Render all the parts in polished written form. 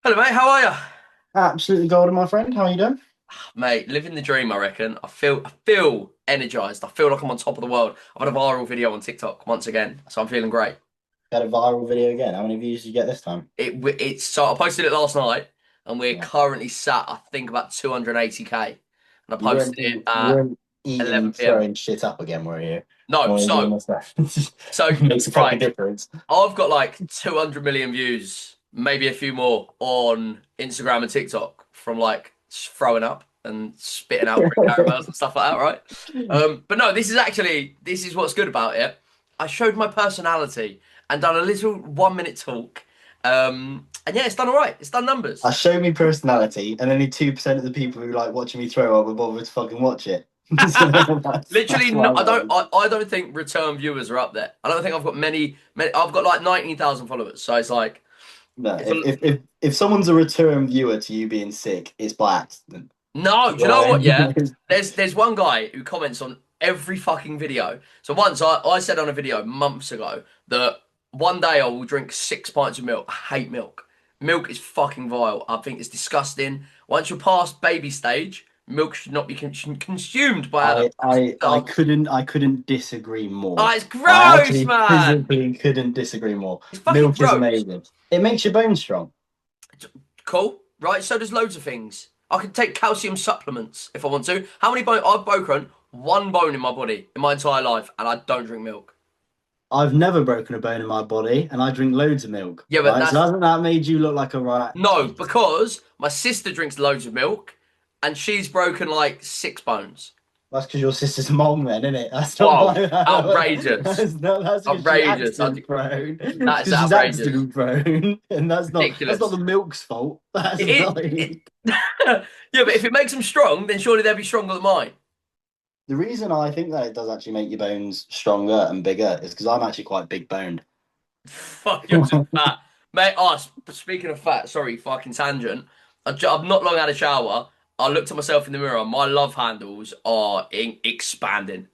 Hello, mate. How are you? Absolutely golden, my friend. How are you doing? Mate, living the dream, I reckon. I feel energized. I feel like I'm on top of the world. I've had a viral video on TikTok once again, so I'm feeling great. Got a viral video again. How many views did you get this time? It's so I posted it last night, and we're Yeah. currently sat, I think, about 280K, and I You posted weren't it you at weren't eating, 11 p.m. throwing shit up again, were you? No, Or are you doing so this stuff? so Makes a fucking right. difference. I've got like 200 million views, maybe a few more on Instagram and TikTok from like throwing up and spitting out fruit caramels and stuff like that, right? But no, this is what's good about it. I showed my personality and done a little 1 minute talk. And yeah, it's done all right. It's done numbers. I show me personality, and only 2% of the people who like watching me throw up will bother to fucking watch it. So Literally, that's no, why I'm like, I don't think return viewers are up there. I don't think I've got many. I've got like 19,000 followers, so it's like no. it's If, a, if if if someone's a return viewer to you being sick, it's by accident. No, do you know Right? what? Yeah, there's one guy who comments on every fucking video. So once I said on a video months ago that one day I will drink 6 pints of milk. I hate milk. Milk is fucking vile. I think it's disgusting. Once you're past baby stage, milk should not be consumed by adults. I I I Oh, couldn't I couldn't disagree more. it's I gross, actually man. physically couldn't disagree more. It's fucking Milk is gross. amazing. It makes your bones strong. It's cool, right? So does loads of things. I can take calcium supplements if I want to. How many bones? I've broken one bone in my body in my entire life, and I don't drink milk. I've never broken a bone in my body, and I drink loads of milk. Yeah, but Right, so that's hasn't that made you look like a right no, beast? because my sister drinks loads of milk, and she's broken like 6 bones. That's because your sister's mom, then, isn't it? That's not Whoa, why. outrageous, That's not. That's because she's outrageous! accident prone. It's That is because she's outrageous, accident prone, and that's not the ridiculous. milk's fault. That's It, not. it, yeah, but if it makes them strong, then surely they'll be stronger than mine. The reason I think that it does actually make your bones stronger and bigger is because I'm actually quite big boned. Fuck, you're just fat. Mate, speaking of fat, sorry, fucking tangent. I've not long had a shower. I looked at myself in the mirror. My love handles are expanding.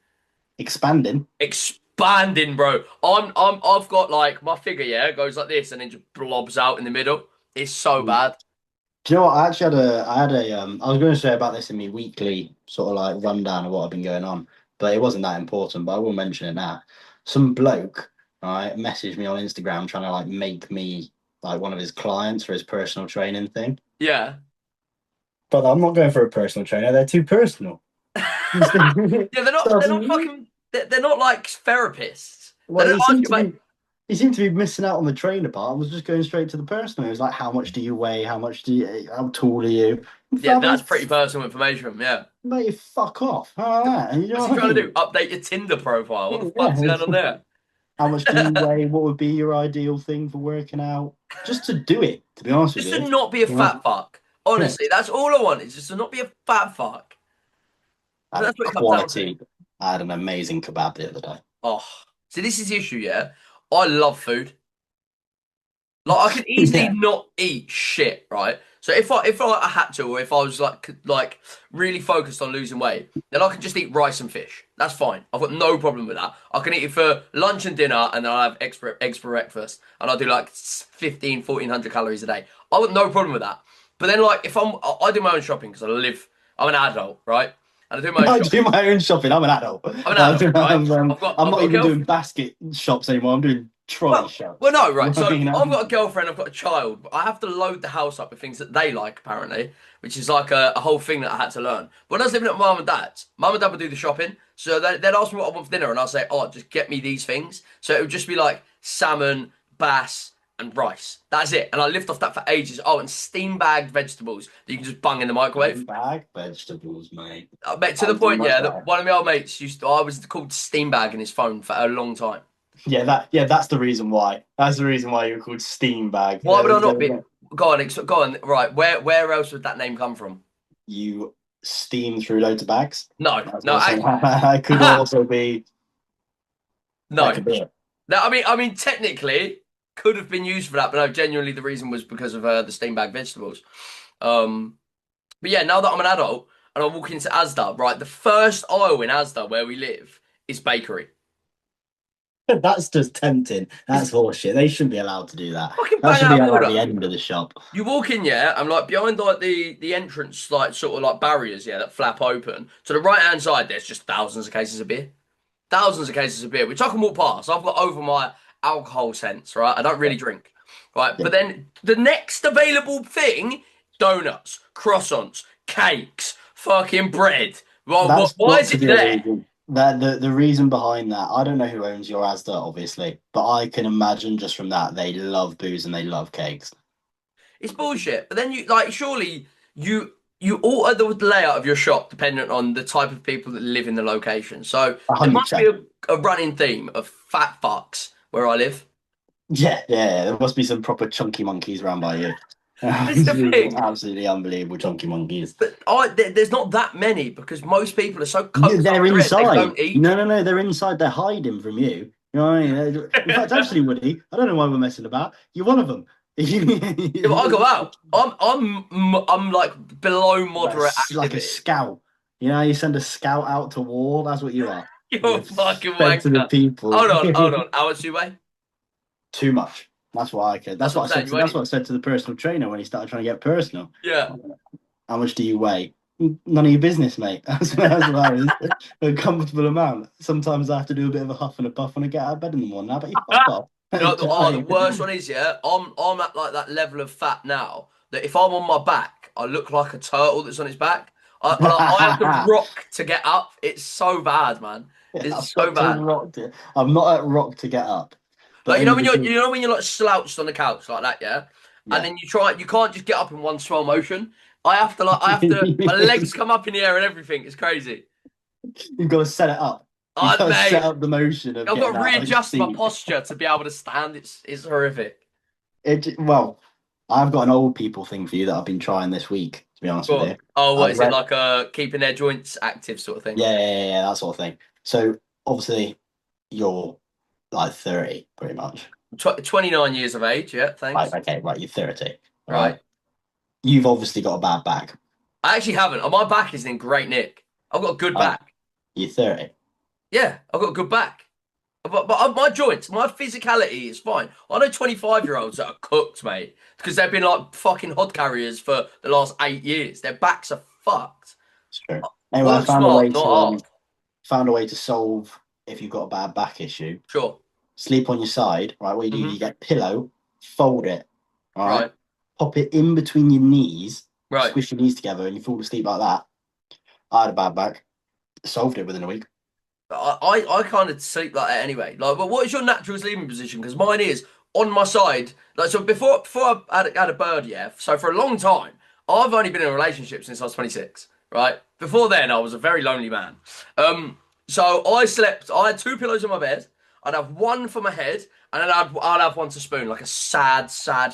Expanding. Expanding, bro. I've got like my figure, yeah, goes like this and then just blobs out in the middle. It's so Mm. bad. Do you know what? I was going to say about this in my weekly sort of like rundown of what I've been going on, but it wasn't that important, but I will mention it now. Some bloke, right, messaged me on Instagram trying to like make me like one of his clients for his personal training thing. Yeah. But I'm not going for a personal trainer, they're too personal. Yeah, they're not So, fucking they're not like therapists. They well, don't ask you about he seemed to be missing out on the trainer part. I was just going straight to the personal. He was like, "How much do you weigh? How tall are you?" yeah, Fam, that's pretty personal information, yeah. mate, fuck off. How about that? You What's know he what I trying to do? mean? Update your Tinder profile. What the fuck's Yeah. going on there? How much do you weigh? What would be your ideal thing for working out? Just to do it, to be honest with Just to you. not be a You know? fat fuck. Yeah. Honestly, that's all I want. Is just to not be a fat fuck. I And had a that's what it comes down to. quality. I had an amazing kebab the other day. Oh, so this is the issue, yeah. I love food. Like I could easily Yeah. not eat shit, right? So if I had to, or if I was like really focused on losing weight, then I could just eat rice and fish. That's fine. I've got no problem with that. I can eat it for lunch and dinner, and then I'll have eggs for breakfast, and I'll do like 15, 1400 calories a day. I've got no problem with that. But then like if I do my own shopping because I'm an adult, right? And I do my own I shopping. do my own shopping. I'm an adult. I'm an adult, right? I'm I've not got a even doing girlfriend. basket shops anymore. I'm doing trolley Well, shops. no, You right. know what I So mean? I've got a girlfriend, I've got a child, but I have to load the house up with things that they like, apparently, which is like a whole thing that I had to learn. But when I was living at mum and dad's, mum and dad would do the shopping, so they'd ask me what I want for dinner, and I'd say, "Oh, just get me these things." So it would just be like salmon, bass, and rice. That's it. And I lived off that for ages. Oh, and steam bagged vegetables that you can just bung in the microwave. Bag vegetables, mate. Mate, to I the do point, much yeah, that better. one of my old mates I was called steam bag in his phone for a long time. That's the reason why. That's the reason why you're called Steam Bag. Why would I not be? Go on, go on. Right, where else would that name come from? You steam through loads of bags. No, That's no, also I could aha, also be that no. could be it. No, I mean, technically could have been used for that, but no, genuinely the reason was because of the steam bag vegetables. Um, but yeah, now that I'm an adult and I walk into Asda, right, the first aisle in Asda where we live is bakery. That's just tempting. That's horseshit. They shouldn't be allowed to do that. Fucking That bang should out be of at like the order. end of the shop. You walk in, yeah, and like behind like the entrance, like sort of like barriers, yeah, that flap open. To the right hand side, there's just thousands of cases of beer. Thousands of cases of beer, which I can walk past. I've got over my alcohol sense, right? I don't Yeah. really drink, right? Yeah. But then the next available thing, donuts, croissants, cakes, fucking bread. Well, That's why got is to it be a there? reason. That the reason behind that, I don't know who owns your Asda, obviously, but I can imagine just from that they love booze and they love cakes. It's bullshit. But then you like surely you alter the layout of your shop dependent on the type of people that live in the location. So there must be 100%. a running theme of fat fucks where I live. Yeah. There must be some proper chunky monkeys around by you. This is the thing. Absolutely unbelievable chunky monkeys. But there's not that many because most people are so Yeah, coked up they're with their head they inside. don't eat. No. They're inside. They're hiding from you. You know what I mean? In fact, actually, Woody, I don't know why we're messing about. You're one of them. Yeah, but I go out. I'm like below moderate Like a activity. scout. You know, you send a scout out to war. That's what you are. You're a You're fucking fed to the wanker. people. Hold on. How much do you weigh? Too much. That's what I could. That's That's what what I'm I saying. said You to. That's weigh? what I said to the personal trainer when he started trying to get personal. Yeah. How much do you weigh? None of your business, mate. That's what I was. A comfortable amount. Sometimes I have to do a bit of a huff and a puff when I get out of bed in the morning. Now, but you fuck off. You know what the worst one is, yeah? I'm at like that level of fat now that if I'm on my back, I look like a turtle that's on its back. I have to rock to get up. It's so bad, man. I've It's so got to bad. rock. I'm not at rock to get up, but Like only you because know when you're like slouched on the couch like that, yeah? And yeah. then you can't just get up in one swell motion. I have to my legs come up in the air and everything. It's crazy. You've got to set it up. You've Oh, got to set mate. up the motion of I've got getting to out of your readjust my seat. posture to be able to stand. It's horrific. Well, I've got an old people thing for you that I've been trying this week. To be honest with But you, oh, what I've is it read. like? Keeping their joints active sort of thing. Yeah, that sort of thing. So obviously, you're like 30, pretty much. 29 years of age. Yeah, Right, thanks. okay, right, you're 30, all right? Right. You've obviously got a bad back. I actually haven't. Oh, my back is in great nick. I've got a good Right? back. You're 30. Yeah, I've got a good back. But my joints, my physicality is fine. I know 25-year-olds that are cooked, mate, because they've been like fucking hod carriers for the last 8 years. Their backs are fucked. It's true. Anyway, I Work smart, not hard. found a way to solve if you've got a bad back issue. Sure. Sleep on your side, right? What you do, Hmm. you get a pillow, fold it, all right? Right. Pop it in between your knees, Right. squish your knees together, and you fall asleep like that. I had a bad back, solved it within a week. I kind of sleep like that anyway. Like, but what is your natural sleeping position? Because mine is on my side. Like, so before I had a bird, yeah. So for a long time, I've only been in a relationship since I was 26. Right. Before then, I was a very lonely man. So I slept. I had two pillows in my bed. I'd have one for my head, and then I'd have one to spoon, like a sad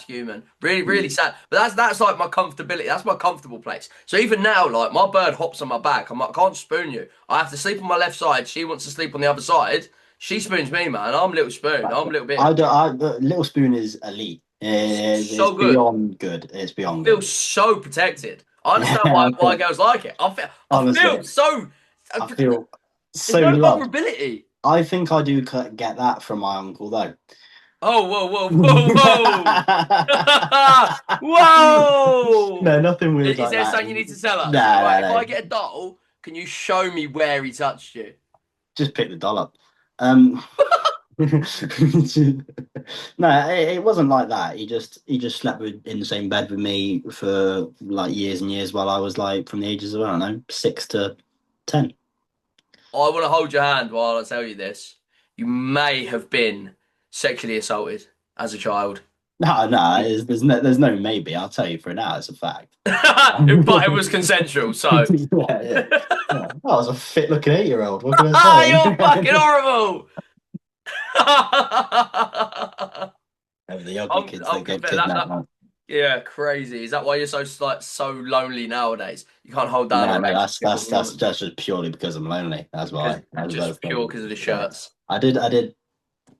human. Really, really sad. But that's like my comfortability. That's my comfortable place. So even now, like my bird hops on my back. I can't spoon you. I have to sleep on my left side. She wants to sleep on the other side. She spoons me, man. I'm a little spoon. I'm a little bit. I don't. Little Spoon is elite. It's So good. beyond good. It's I beyond feel good. so protected. I understand why girls like it. I feel Honestly, so. I feel There's so no loved. vulnerability. I think I do get that from my uncle though. Oh, whoa. Whoa! No, nothing weird Is like there that. something you need to tell us? Right, if No. I get a doll, can you show me where he touched you? Just pick the doll up. Um, no, it wasn't like that. He just slept in the same bed with me for like years and years while I was like from the ages of I don't know 6 to 10. I want to hold your hand while I tell you this. You may have been sexually assaulted as a child. No, there's no maybe. I'll tell you for now. It's a fact. But it was consensual, so. Yeah. I was a fit-looking 8-year-old. What can Ah, I you're fucking say? horrible! The ugly kids I'm that get confessing that, kidnapped. that. Man. Yeah, crazy. Is that why you're so lonely nowadays? You can't hold down a No, relationship with a woman that's just purely because I'm lonely. That's why. That's just both pure them. because of the Yeah. shirts. I did.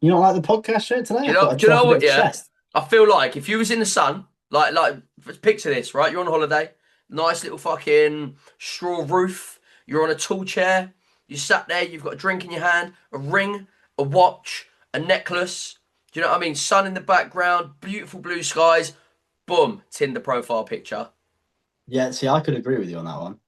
You don't like the podcast shirt today? I thought I'd Do you show off know a bit what? of Yeah, chest. I feel like if you was in the sun, like picture this, right? You're on holiday, nice little fucking straw roof. You're on a tall chair. You sat there. You've got a drink in your hand, a ring, a watch, a necklace. Do you know what I mean? Sun in the background, beautiful blue skies. Boom, Tinder profile picture. Yeah, see, I could agree with you on that one.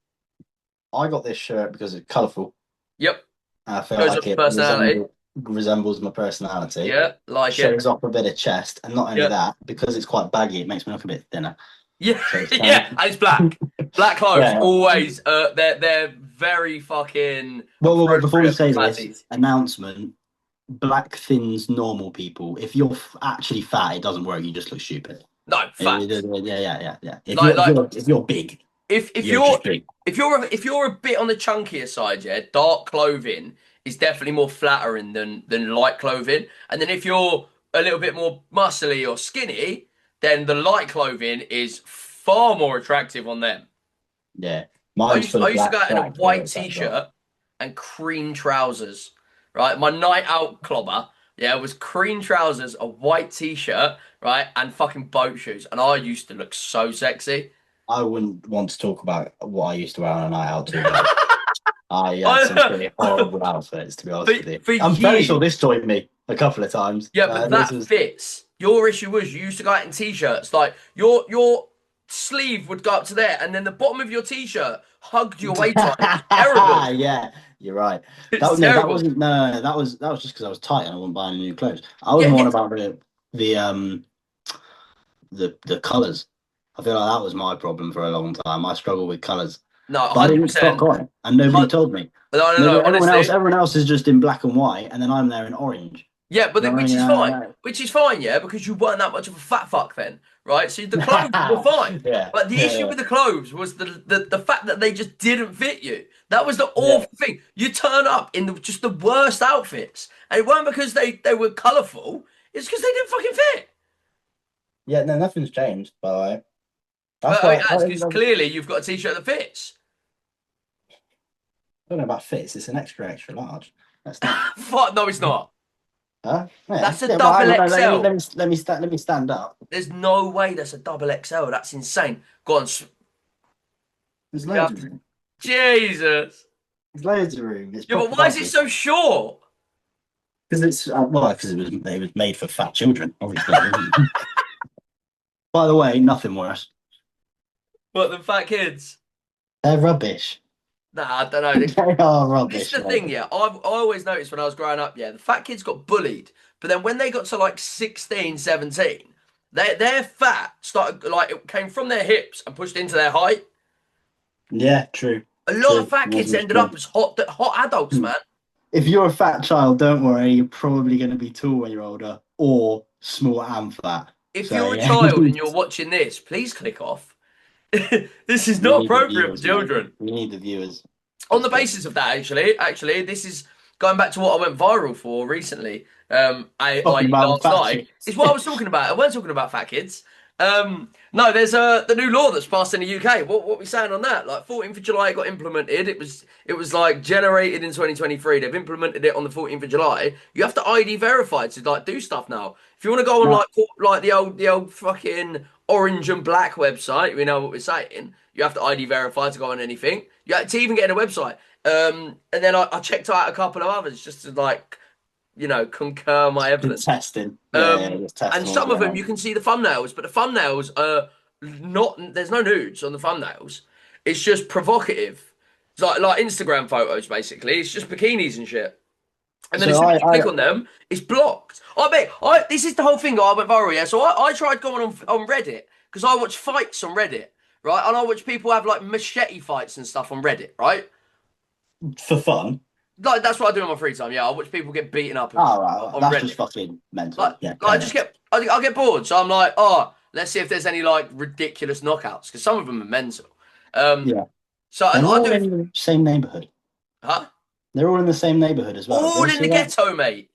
I got this shirt because it's colourful. Yep, And I feel goes like up to it personality. resembles my personality. Yeah, like it. Shows off a bit of chest, and not only Yeah, that, because it's quite baggy, it makes me look a bit thinner. yeah, So it's yeah. And it's black. Black clothes yeah. always. They're very fucking Well, before we appropriate say for this, fatties. announcement: black thins normal people. If you're actually fat, it doesn't work. You just look stupid. No, facts. Yeah. Like like If you're big, if you're you're just big. if you're a bit on the chunkier side, yeah, dark clothing is definitely more flattering than light clothing. And then if you're a little bit more muscly or skinny, then the light clothing is far more attractive on them. Yeah, mine's full I of used to go out in a black white clothes, that got. t-shirt and cream trousers. Right, my night out clobber, yeah, was cream trousers, a white t-shirt, right, and fucking boat shoes. And I used to look so sexy. I wouldn't want to talk about what I used to wear on a night out too much. I had some I, pretty horrible outfits, to be honest with you. for I'm fairly sure years. this joined me a couple of times. Yeah, but This that was fits. Your issue was you used to go out in t-shirts. Like your sleeve would go up to there, and then the bottom of your t-shirt hugged your waistline. It was terrible. yeah, you're right. It's That terrible. wasn't no, that was just because I was tight and I wasn't buying any new clothes. I was Yeah, more it's about the the colours. I feel like that was my problem for a long time. I struggled with colours, no, but I didn't 100%. stock on, and nobody told me. No. Honestly, Everyone else is just in black and white, and then I'm there in orange. yeah, You know what I which mean? is fine. Which is fine, yeah, because you weren't that much of a fat fuck then, right? So the clothes were fine. yeah, But the issue yeah, with the clothes was the fact that they just didn't fit you. That was the yeah, awful thing. You turn up in just the worst outfits, and it weren't because they were colourful. It's because they didn't fucking fit. yeah. No, nothing's changed, by the way. That's I mean, why I that's don't because clearly you've got a t-shirt that fits. know about fits. It's an extra large. That's not. Fuck, no, it's not. Huh? Yeah, That's a yeah. Well, double hang on, XL. let me stand up. There's no way that's a double XL. That's insane. Go on. There's Yeah. loads of room. Jesus. There's loads of room. It's Yeah, but proper why is it so short? because it's because it was made for fat children, obviously. By the way, nothing worse. What, the fat kids? They're rubbish. Nah, I don't know. They are This is rubbish. the thing, yeah. I always noticed when I was growing up, yeah, the fat kids got bullied. But then when they got to like 16, 17, their fat started, like, it came from their hips and pushed into their height. Yeah, true. A lot True. of fat kids That's ended true. up as hot adults, man. If you're a fat child, don't worry. You're probably going to be tall when you're older, or small and fat. If So, you're a yeah. child and you're watching this, please click off. This is We not need the appropriate for viewers, mate. children. We need the viewers. On the basis of that, actually, this is going back to what I went viral for recently. Talking about Last fat night. chicks. It's what I was talking about. I weren't talking about fat kids. No, there's the new law that's passed in the UK. What we saying on that? Like 14th of July it got implemented. It was like generated in 2023. They've implemented it on the 14th of July. You have to ID verify to like do stuff now. If you want to go on like the old fucking orange and black website, we know what we're saying. You have to ID verify to go on anything. You have to even get in a website. And then I checked out a couple of others just to like, concur my evidence. Testing. And testing some of them you can see the thumbnails, but the thumbnails are not. There's no nudes on the thumbnails. It's just provocative. It's like Instagram photos, basically. It's just bikinis and shit. And then as soon as you click on them, it's blocked. This is the whole thing. I went viral, yeah. So I tried going on Reddit because I watch fights on Reddit, right? And I watch people have like machete fights and stuff on Reddit, right? for fun. Like that's what I do in my free time. Yeah, I watch people get beaten up Oh, right. on That's Reddit. just fucking mental. Like, Yeah. I just I get bored, so I'm like, oh, let's see if there's any like ridiculous knockouts because some of them are mental. Yeah. So They're I all do, in the same neighborhood. huh? They're all in the same neighborhood as well. All Did in you the see that? ghetto, mate.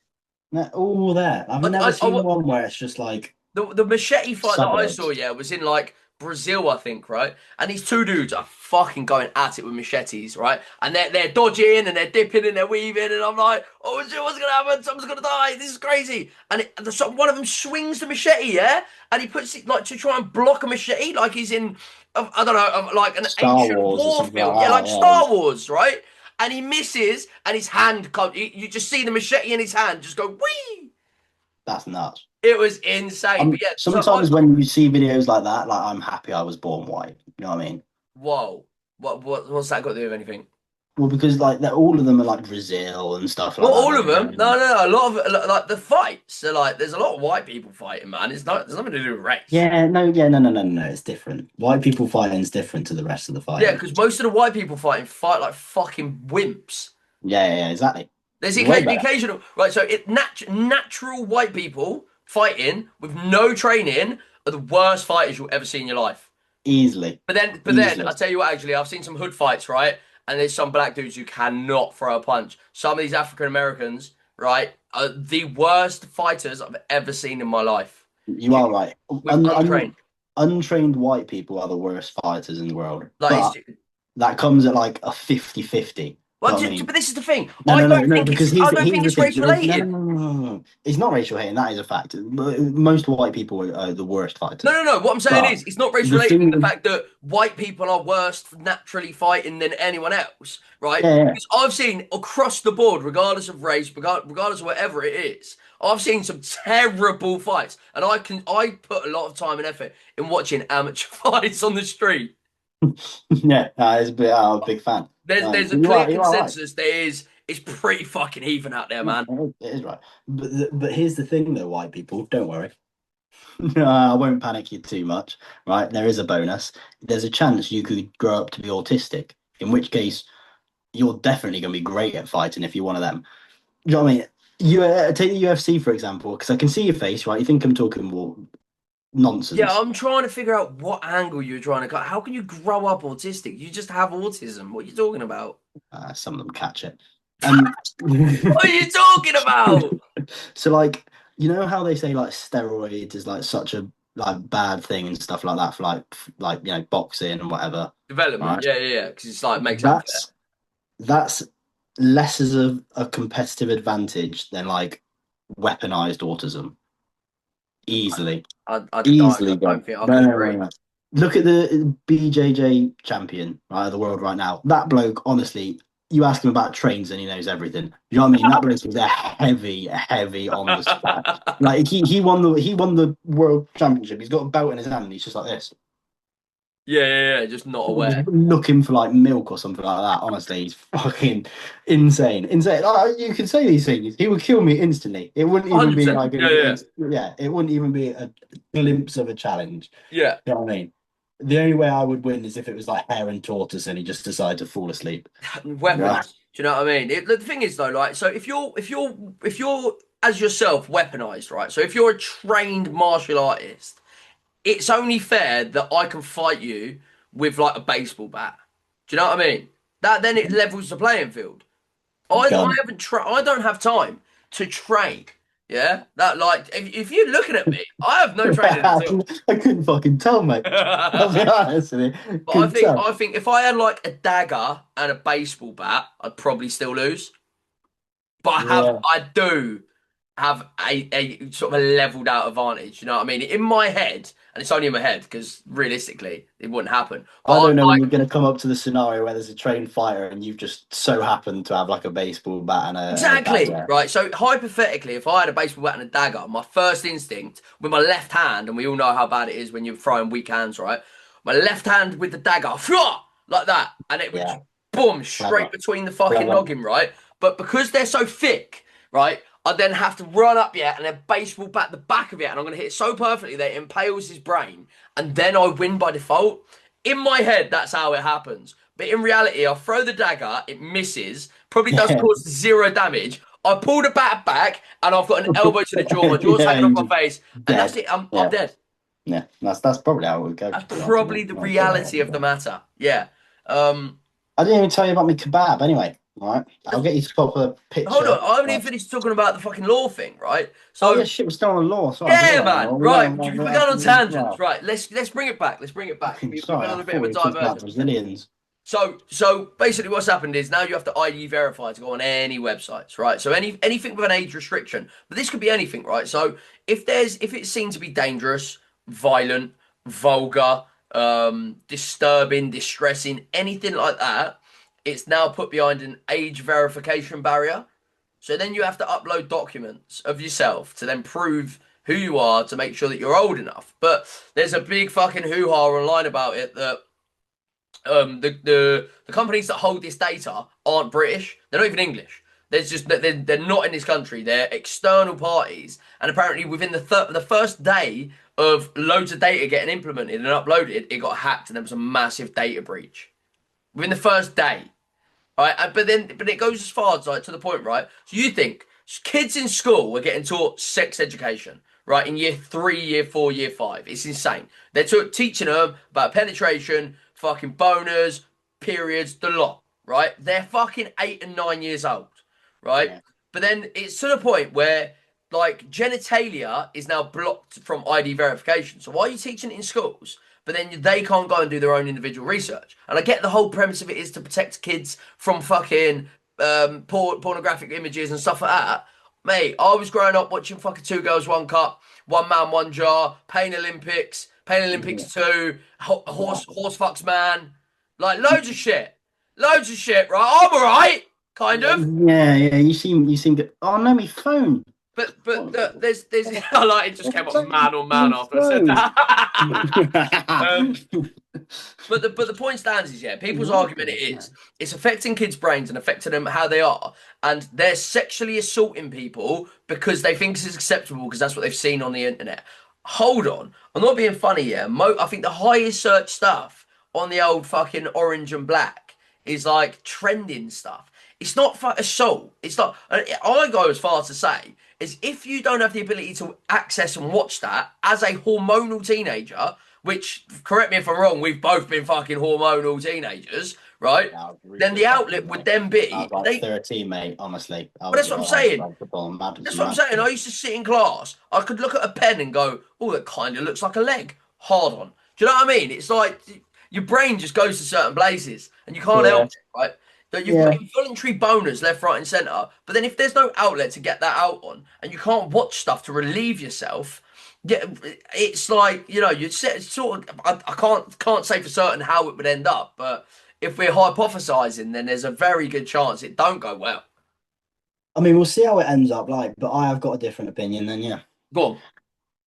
They're all there. I've never seen one where it's just like The machete fight that I suburbs. saw, yeah, was in like Brazil, I think, right? And these two dudes are fucking going at it with machetes, right? And they're dodging and they're dipping and they're weaving, and I'm like, oh shit, what's gonna happen? Someone's gonna die. This is crazy. And one of them swings the machete, yeah, and he puts it like to try and block a machete, like he's in, I don't know, like an Star ancient Wars or war something film, like yeah, that, like yeah. Star Wars, right? And he misses, and his hand comes. You just see the machete in his hand just go wee. That's nuts. It was insane. But yeah, so Sometimes when you see videos like that, like I'm happy I was born white. You know what I mean? whoa, what's that got to do with anything? Well, because like all of them are like Brazil and stuff Not like that. all of Don't them. they? No, no, no. A lot of like the fights. So like, there's a lot of white people fighting, man. It's not. There's nothing to do with race. Yeah, no, yeah, no, no, no, no. It's different. White people fighting is different to the rest of the Yeah, fighting. because most of the white people fighting fight like fucking wimps. Yeah, yeah, exactly. There's It's way the better. occasional right. So natural white people fighting with no training are the worst fighters you'll ever see in your life. Easily, But then easily. I tell you what, actually, I've seen some hood fights, right? And there's some black dudes who cannot throw a punch. Some of these African Americans, right, are the worst fighters I've ever seen in my life. You are right. With untrained. Untrained white people are the worst fighters in the world. Like, But that comes at like a 50-50. Do you know what I mean? but this is the thing. No, no, no, no, because I don't here's think the it's thing. race No, no, related. no, no, no, no. It's not racial hating, that is a fact. Most white people are the worst No, fighters. no, no. What I'm saying But is, it's not race the related in thing the with, fact that white people are worse for naturally fighting than anyone else, right? yeah, yeah. Because I've seen across the board, regardless of race, regardless of whatever it is, I've seen some terrible fights, and I put a lot of time and effort in watching amateur fights on the street. Yeah, I'm a big fan. There's a You clear are right. consensus. It's pretty fucking even out there, Yeah, man. it is right. But here's the thing, though, white people, don't worry. I won't panic you too much, right? There is a bonus. There's a chance you could grow up to be autistic, in which case you're definitely going to be great at fighting if you're one of them. Do you know what I mean? Take the UFC for example, because I can see your face, right? You think I'm talking more Yeah, nonsense. I'm trying to figure out what angle you're trying to cut. How can you grow up autistic? You just have autism. What are you talking about? Some of them catch it. Um, What are you talking about? so like, you know how they say like steroids is like such a like bad thing and stuff like that for like boxing and whatever, Development, right? yeah, yeah, yeah. Because it's like makes it unfair. That's less as a competitive advantage than like weaponized autism. Easily, easily, I don't bro. think I No, can no, no, agree. no. Look at the BJJ champion, right, of the world right now. That bloke, honestly, you ask him about trains and he knows everything. You know what I mean? That bloke is a heavy on the spot. Like he won the world championship. He's got a belt in his hand and he's just like this. Yeah, yeah, yeah. Just not aware. Looking for like milk or something like that. Honestly, he's fucking insane. Insane. You could say these things. He would kill me instantly. It wouldn't even be 100%. like Yeah, yeah, yeah, it wouldn't even be a glimpse of a challenge. yeah. You know what I mean? The only way I would win is if it was like hare and tortoise and he just decided to fall asleep. Yeah. Weapons. Do you know what I mean? The thing is though, like, so if you're as yourself weaponized, right? So if you're a trained martial artist, it's only fair that I can fight you with like a baseball bat. Do you know what I mean? That then it levels the playing field. I Gun. haven't I don't have time to train. Yeah, that like if you're looking at me, I have no training at all. I couldn't fucking tell, mate. I'll be But honest with you. Couldn't tell. I think if I had like a dagger and a baseball bat, I'd probably still lose. But Yeah. I do have a sort of a leveled out advantage. You know what I mean? In my head, and it's only in my head because realistically it wouldn't happen. I But don't know when you're going to come up to the scenario where there's a trained fighter and you've just so happened to have like a baseball bat and a exactly, dagger. right? So hypothetically, if I had a baseball bat and a dagger, my first instinct with my left hand, and we all know how bad it is when you're throwing weak hands, right? My left hand with the dagger, like that, and it would Yeah, just boom straight clever, between the fucking clever. noggin, right? But because they're so thick, right? I then have to run up and then baseball bat the back of it, and I'm gonna hit it so perfectly that it impales his brain, and then I win by default. In my head, that's how it happens. But in reality, I throw the dagger, it misses, probably does Yeah, cause zero damage. I pull the bat back, and I've got an elbow to the jaw. My jaw's yeah, hanging off you my just face, and that's dead. it. I'm Yeah, dead. yeah. That's probably how it would go. That's To be honest with probably the reality of the you. matter. Yeah. Um. I didn't even tell you about my kebab. Anyway, all right. I'll get you to pop a Hold on. picture. I haven't even Right. finished talking about the fucking law thing, right? Oh yeah, So shit, we're still on the law. Sorry, I yeah, forgot that. man. Well, Right. we We're going on tangents. well, Right. Let's bring it back. Let's bring it back. We sorry, went I on a bit thought of a we were talking about diversion. Brazilians. So basically, what's happened is now you have to ID verify to go on any websites, right? So anything with an age restriction, but this could be anything, right? So if it's seen to be dangerous, violent, vulgar, disturbing, distressing, anything like that, it's now put behind an age verification barrier. So then you have to upload documents of yourself to then prove who you are to make sure that you're old enough. But there's a big fucking hoo-ha online about it that the companies that hold this data aren't British. They're not even English. There's just they're not in this country. They're external parties, and apparently within the first day of loads of data getting implemented and uploaded, it got hacked, and there was a massive data breach within the first day. Right, but it goes as far as like to the point, right? So you think kids in school are getting taught sex education, right? In year 3, year 4, year 5. It's insane. They're teaching them about penetration, fucking boners, periods, the lot, right? They're fucking 8 and 9 years old, right? Yeah. But then it's to the point where like genitalia is now blocked from ID verification. So why are you teaching it in schools? But then they can't go and do their own individual research. And I get the whole premise of it is to protect kids from fucking pornographic images and stuff like that. Mate, I was growing up watching fucking Two Girls, One Cup, One Man, One Jar, Pain Olympics, Pain Olympics 2, Horse Fucks Man. Like, loads of shit, right? I'm alright, kind of. Yeah. You seem good. Oh no, my phone. There's I like it just came up man on man after I said that. But the point stands is people's argument is it's affecting kids' brains and affecting them how they are, and they're sexually assaulting people because they think this is acceptable because that's what they've seen on the internet. Hold on, I'm not being funny here. I think the highest search stuff on the old fucking Orange and Black is like trending stuff. It's not assault. It's not. I go as far as to say is if you don't have the ability to access and watch that as a hormonal teenager, which, correct me if I'm wrong, we've both been fucking hormonal teenagers, right? Yeah, Then the outlet would then be. I was like 13, mate. Honestly, But that's what I'm saying. Mad, That's what I'm saying. I used to sit in class. I could look at a pen and go, "Oh, that kind of looks like a leg." Hard on. Do you know what I mean? It's like your brain just goes to certain places, and you can't help it, right? That you've got involuntary boners left, right, and centre. But then if there's no outlet to get that out on, and you can't watch stuff to relieve yourself, yeah, it's like you sort of. I can't say for certain how it would end up, but if we're hypothesizing, then there's a very good chance it don't go well. I mean, we'll see how it ends up like, but I have got a different opinion then, yeah. Go on.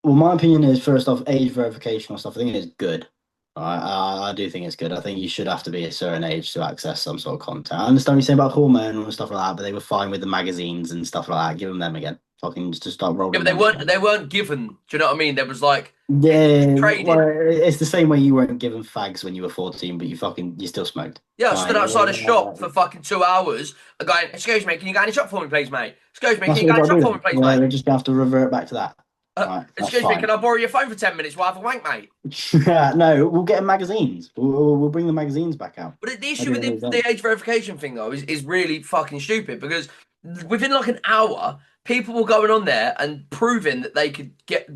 Well, my opinion is first off, age verification or stuff. I think it is good. I do think it's good. I think you should have to be a certain age to access some sort of content. I understand what you're saying about hormone and stuff like that, but they were fine with the magazines and stuff like that. Give them again. Fucking just start rolling. Yeah, but they weren't given. Do you know what I mean? There was like trading. Well, it's the same way you weren't given fags when you were 14, but you still smoked. Yeah, I stood outside a shop for fucking 2 hours, going, "Excuse me, can you go in the shop for me, please, mate? Excuse me, can you go in the shop for me, please, mate?" They just have to revert back to that. Right, excuse me, can I borrow your phone for 10 minutes while I have a wank, mate? No, we'll get magazines. We'll bring the magazines back out. But the issue with the age verification thing, though, is really fucking stupid because within like an hour, people were going on there and proving that they could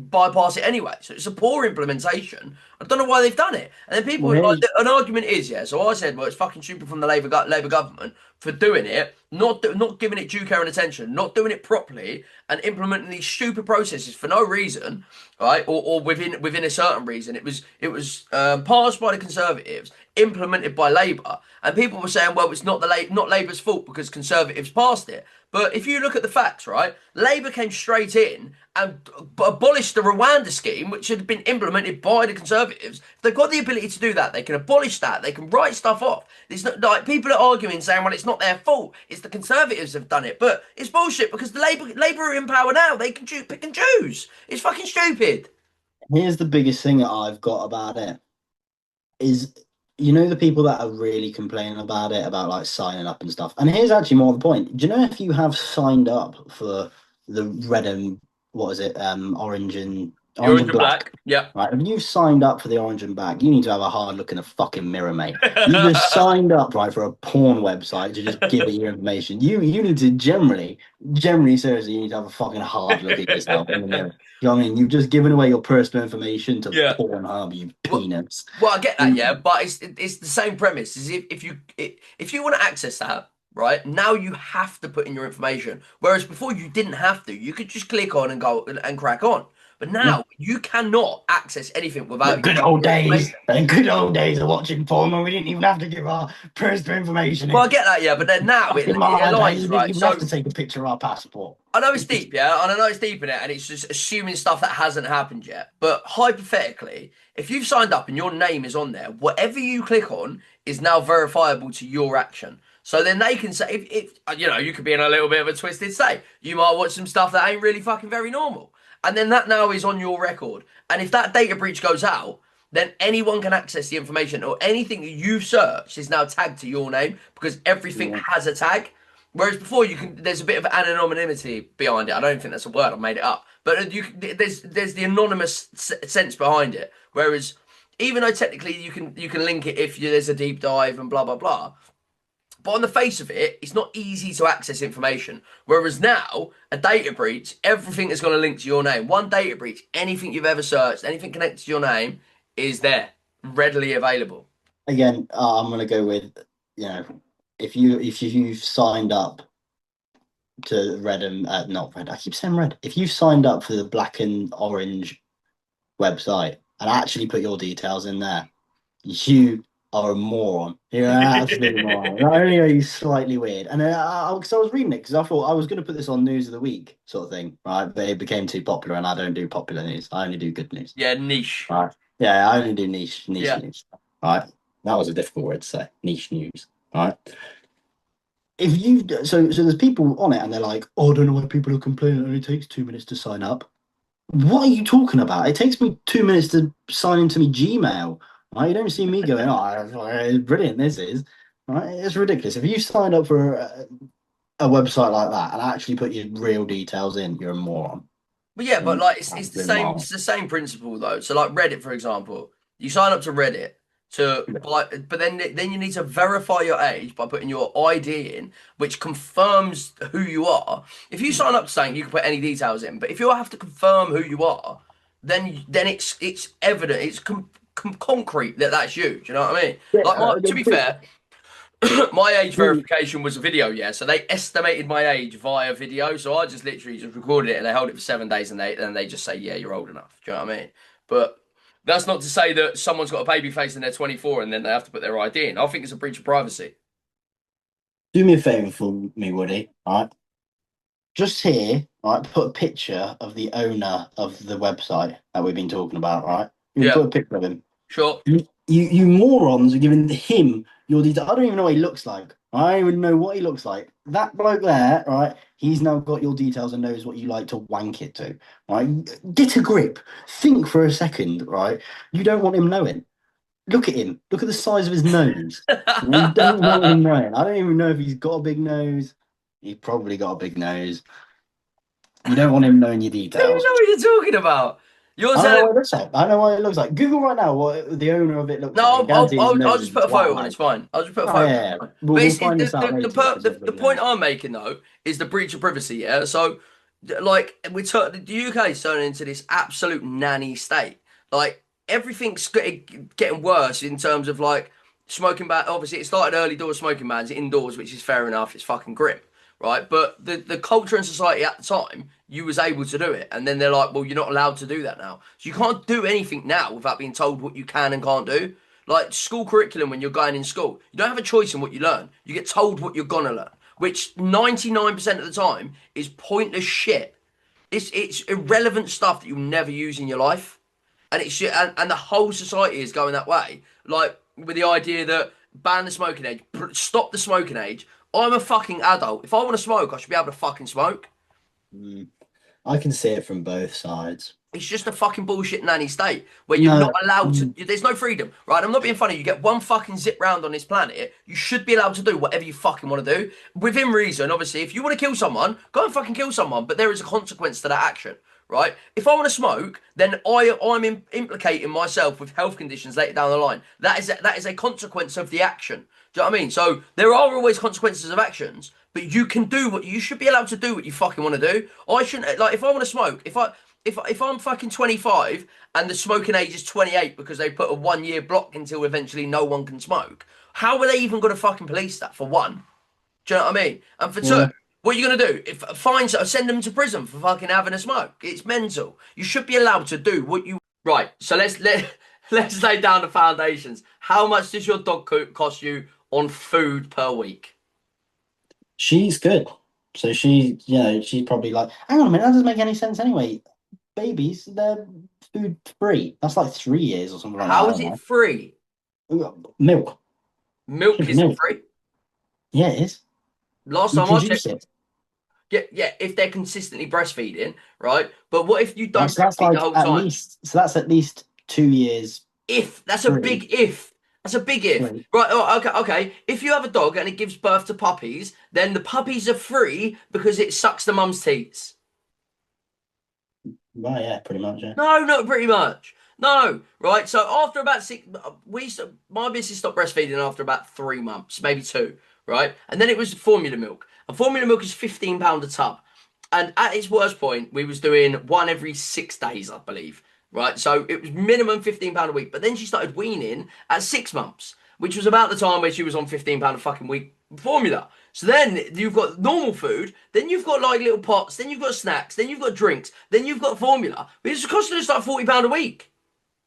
bypass it anyway. So it's a poor implementation. I don't know why they've done it. And then people an argument is So I said, well, it's fucking stupid from the Labour government for doing it, not giving it due care and attention, not doing it properly, and implementing these stupid processes for no reason, right? Or within a certain reason. It was passed by the Conservatives, implemented by Labour, and people were saying, well, it's not Labour's fault because Conservatives passed it. But if you look at the facts, right, Labour came straight in and abolished the Rwanda scheme, which had been implemented by the Conservatives. If they've got the ability to do that, they can abolish that. They can write stuff off. It's not like people are arguing, saying, well, it's not their fault. It's the Conservatives have done it. But it's bullshit because the Labour are in power now. They can pick and choose. It's fucking stupid. Here's the biggest thing that I've got about it is, the people that are really complaining about it, about like signing up and stuff. And here's actually more the point. Do you know if you have signed up for the red and orange and black? Yeah. Right. If you've signed up for the orange and black, you need to have a hard look in the fucking mirror, mate. You just signed up for a porn website to just give it your information. You need to generally, seriously, you need to have a fucking hard look at yourself in the mirror. You know what I mean? You've just given away your personal information to Pornhub, you peanuts. Well, I get that, but it's the same premise. Is if you want to access that, right, now you have to put in your information. Whereas before you didn't have to. You could just click on and go and crack on. But Yeah. now you cannot access anything The without good your old days, information. the good old days of watching porn when we didn't even have to give our personal information Well, in. I get that, yeah, but then now Back in it my day, aligns, you didn't right? even have to So take a picture of our passport. I know it's deep, yeah, and I know it's deep in it, and it's just assuming stuff that hasn't happened yet. But hypothetically, if you've signed up and your name is on there, whatever you click on is now verifiable to your action. So then they can say, if you know, you could be in a little bit of a twisted state. You might watch some stuff that ain't really fucking very normal, and then that now is on your record. And if that data breach goes out, then anyone can access the information, or anything that you've searched is now tagged to your name because everything Yeah. has a tag. Whereas before, there's a bit of anonymity behind it. I don't think that's a word. I made it up, but there's the anonymous sense behind it. Whereas even though technically you can link it if there's a deep dive and blah blah blah, but on the face of it, it's not easy to access information. Whereas now, a data breach, everything is going to link to your name. One data breach, anything you've ever searched, anything connected to your name, is there, readily available. Again, I'm gonna go with, you know, if you've signed up to Red and not Red, I keep saying Red. If you've signed up for the Black and Orange website and actually put your details in there, you are a moron. You're an absolute moron. Not only are you slightly weird, and because I was reading it because I thought I was going to put this on news of the week sort of thing, right? But it became too popular, and I don't do popular news. I only do good news. Yeah, niche. Right? Yeah, I only do niche Yeah. news. Right? That was a difficult word to say. Niche news. Right? If you so there's people on it, and they're like, "Oh, I don't know why people are complaining. It only takes 2 minutes to sign up." What are you talking about? It takes me 2 minutes to sign into me Gmail. Right? You don't see me going, "Oh, brilliant! This is right." It's ridiculous. If you signed up for a website like that and actually put your real details in, you're a moron. But yeah, but You're like an it's the absolute same. moron. It's the same principle though. So like Reddit, for example, you sign up to Reddit to buy, but then you need to verify your age by putting your ID in, which confirms who you are. If you sign up to something, you can put any details in. But if you have to confirm who you are, then it's evident. It's concrete that that's you. Do you know what I mean? Yeah, Like to be fair, my age verification was a video, yeah. So they estimated my age via video. So I just literally just recorded it and they hold it for 7 days and they just say, yeah, you're old enough. Do you know what I mean? But that's not to say that someone's got a baby face and they're 24 and then they have to put their ID in. I think it's a breach of privacy. do me a favor for me, Woody. All right, just here, all right, put a picture of the owner of the website that we've been talking about. Right, you can Yeah, put a picture of him. sure. You morons are giving him your details. I don't even know what he looks like. I don't even know what he looks like. That bloke there, right? He's now got your details and knows what you like to wank it to. Right? Get a grip. Think for a second, right? You don't want him knowing. Look at him. Look at the size of his nose. You don't want him knowing. I don't even know if he's got a big nose. He's probably got a big nose. You don't want him knowing your I don't even details. know what you're talking about. You're I don't know telling. what it looks like. I don't know what it looks like. Google right now what the owner of it looks No, like. I I'll, I'll, guarantee his I'll, I'll nose just is put a photo on. wide. It's fine. I'll just put a Oh photo yeah, on. we'll, But we'll it's find this out later. If it's a the big point nose. I'm making though is the breach of privacy. Yeah. So, like, the UK is turning into this absolute nanny state. Like everything's getting worse in terms of like smoking ban. Obviously, it started early doors smoking bans indoors, which is fair enough. It's fucking grim, right? But the culture and society at the time, you was able to do it, and then they're like, well, you're not allowed to do that now. So you can't do anything now without being told what you can and can't do. Like school curriculum when you're going in school, you don't have a choice in what you learn. You get told what you're gonna learn, which 99% of the time is pointless shit. It's irrelevant stuff that you'll never use in your life, and and the whole society is going that way. Like with the idea that ban the smoking age, stop the smoking age. I'm a fucking adult. If I want to smoke, I should be able to fucking smoke. Mm, I can see it from both sides. It's just a fucking bullshit nanny state where you're not No, allowed to. There's no freedom, right? I'm not being funny. You get one fucking zip round on this planet. You should be allowed to do whatever you fucking want to do within reason. Obviously, if you want to kill someone, go and fucking kill someone. But there is a consequence to that action, right? If I want to smoke, then I'm implicating myself with health conditions later down the line. That is a consequence of the action. Do you know what I mean? So there are always consequences of actions, but you can do what you should be allowed to do what you fucking want to do. I shouldn't like if I want to smoke. If I'm fucking 25 and the smoking age is 28 because they put a 1 year block until eventually no one can smoke, how are they even going to fucking police that for one? Do you know what I mean? And for two, yeah, What are you gonna do? If fine, send them to prison for fucking having a smoke. It's mental. You should be allowed to do what you right. So let's lay down the foundations. How much does your dog cost you on food per week? She's good. So she, she's probably like, hang on a minute, that doesn't make any sense anyway. Babies, they're food free. That's like 3 years or something like that. How I is don't it free? know. Milk. Milk Should be isn't milk. free. Yeah, it is. Last You time I produce checked, it. yeah, yeah. If they're consistently breastfeeding, right? But what if you Right, don't so that's breastfeed the like whole at time? least, so that's at least 2 years If that's a free. big if. That's a big if. Free. Right, oh, okay, okay. If you have a dog and it gives birth to puppies, then the puppies are free because it sucks the mum's teats. Right, yeah, pretty much, yeah. No, not pretty much. No, right. So after about six, my missus stopped breastfeeding after about 3 months, maybe two, right? And then it was formula milk, and formula milk is £15 a tub. And at its worst point, we was doing one every 6 days, I believe, right? So it was minimum £15 a week. But then she started weaning at 6 months, which was about the time where she was on £15 a fucking week formula. So then you've got normal food, then you've got like little pots, then you've got snacks, then you've got drinks, then you've got formula. But it's costing us like £40 a week.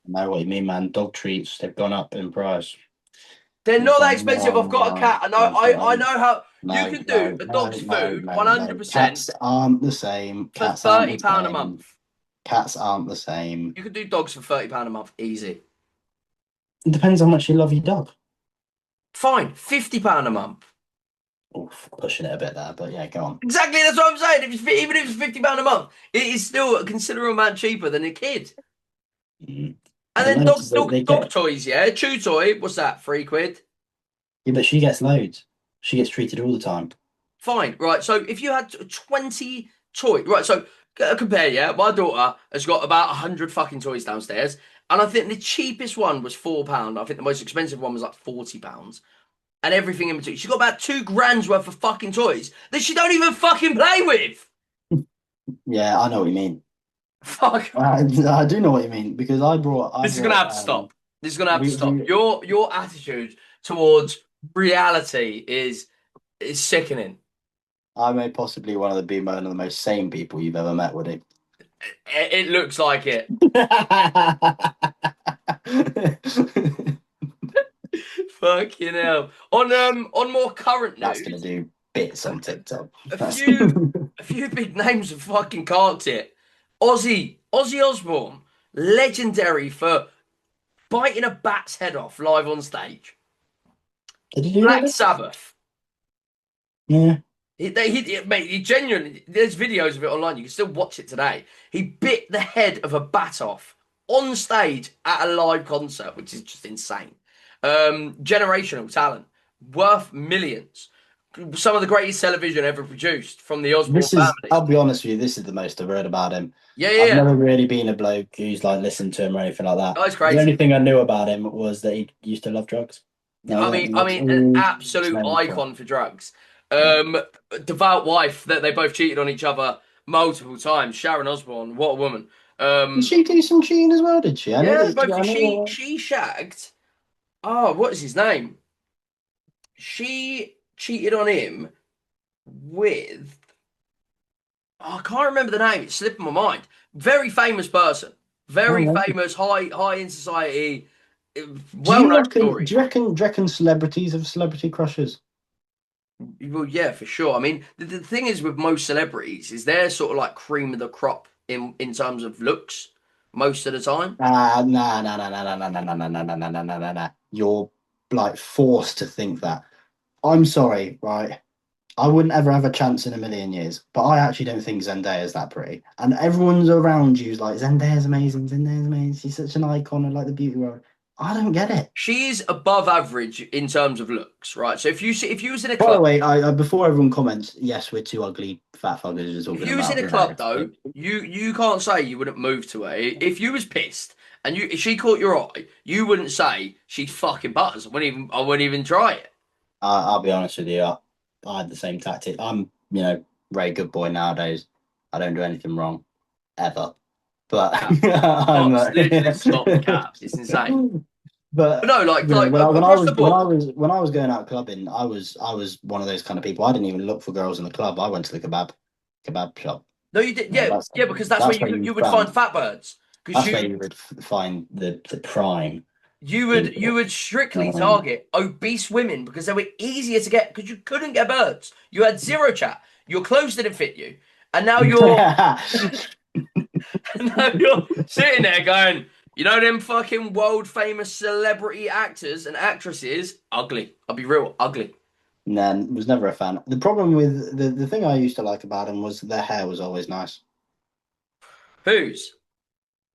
I know what you mean, man. Dog treats, they've gone up in price. They're It's not that like, expensive. I've no, got a no, cat. no, I know how you no, can do no, a no, dog's no, food no, no. 100% Cats aren't the same. for Cats aren't the £30 a same. month. Cats aren't the same. You can do dogs for £30 a month, easy. It depends how much you love your dog. Fine, £50 a month. Oof, pushing it a bit there, but yeah, go on. Exactly, that's what I'm saying. Even if it's £50 a month, it is still a considerable amount cheaper than a kid. Mm. And I've then noticed that they dog get, toys, yeah. Chew toy, what's that? £3. yeah, but she gets loads. She gets treated all the time. Fine, right. So if you had 20 toys, right? So compare, yeah. My daughter has got about 100 fucking toys downstairs, and I think the cheapest one was £4. I think the most expensive one was like £40, and everything in between. She's got about 2 grand's worth of fucking toys that she don't even fucking play with. Yeah, I know what you mean. Fuck. I do know what you mean because I This is gonna brought, have to stop. This is gonna have to stop. we Your attitude towards reality is sickening. I may possibly be one of the most sane people you've ever met, Woody. It looks like it. Fucking hell. On more current That's gonna news, do bits on TikTok. a That's few big names have fucking carked it. Ozzy Osbourne, legendary for biting a bat's head off live on stage. Did he do Black that? Sabbath. Yeah. Mate, he genuinely, there's videos of it online. You can still watch it today. He bit the head of a bat off on stage at a live concert, which is just insane. Generational talent, worth millions. Some of the greatest television ever produced from the Osborne family. I'll be honest with you, this is the most I've heard about him. Yeah, yeah, I've yeah. never really been a bloke who's like listened to him or anything like that. That's The only crazy. thing I knew about him was that he used to love drugs. I That's mean, an all it's absolute known for. icon for drugs. Yeah. Devout wife that they both cheated on each other multiple times. Sharon Osbourne, what a woman. Did Um, she do some cheating as well, did she? I know yeah, that both I know she shagged. Oh, what is his name? She cheated on him with. Oh, I can't remember the name. It's slipping my mind. Very famous person. I Very know. famous, high in society. Well known story. Do you reckon celebrities have celebrity crushes? Well, yeah, for sure. I mean, the thing is with most celebrities is they're sort of like cream of the crop in terms of looks most of the time. Nah, nah, nah, nah, nah, nah, nah, nah, nah, nah, nah, nah, nah, nah, nah, nah. You're like forced to think that. I'm sorry, right? I wouldn't ever have a chance in a million years, but I actually don't think Zendaya's that pretty. And everyone's around you's like, Zendaya's amazing, Zendaya's amazing. She's such an icon of like the beauty world. I don't get it. She is above average in terms of looks, right? So if you was in a By the club, way, before everyone comments, yes, we're two ugly fat fuckers just if talking you was in about a club Zendaya. though, you can't say you wouldn't move to her. If you was pissed and you if she caught your eye, you wouldn't say she's fucking butters. I wouldn't even try it. I'll be honest with you, I had the same tactic. I'm, very good boy nowadays. I don't do anything wrong ever. But Cap. I'm Stop, literally stop the cap. It's insane. But But no, like you know, like when I, when I across was the board. when I was going out clubbing, I was one of those kind of people. I didn't even look for girls in the club. I went to the kebab shop. No, you did. You know, Yeah, yeah, because that's where that's where you you would find found fat birds because that's where you would find the prime you people. would You know strictly what I mean? target obese women because they were easier to get because you couldn't get birds. You had zero chat. Your clothes didn't fit you, and now you're and now you're sitting there going, you know them fucking world famous celebrity actors and actresses, ugly. I'll be real, ugly. Nah, was never a fan. The problem with the thing I used to like about them was their hair was always nice. Whose?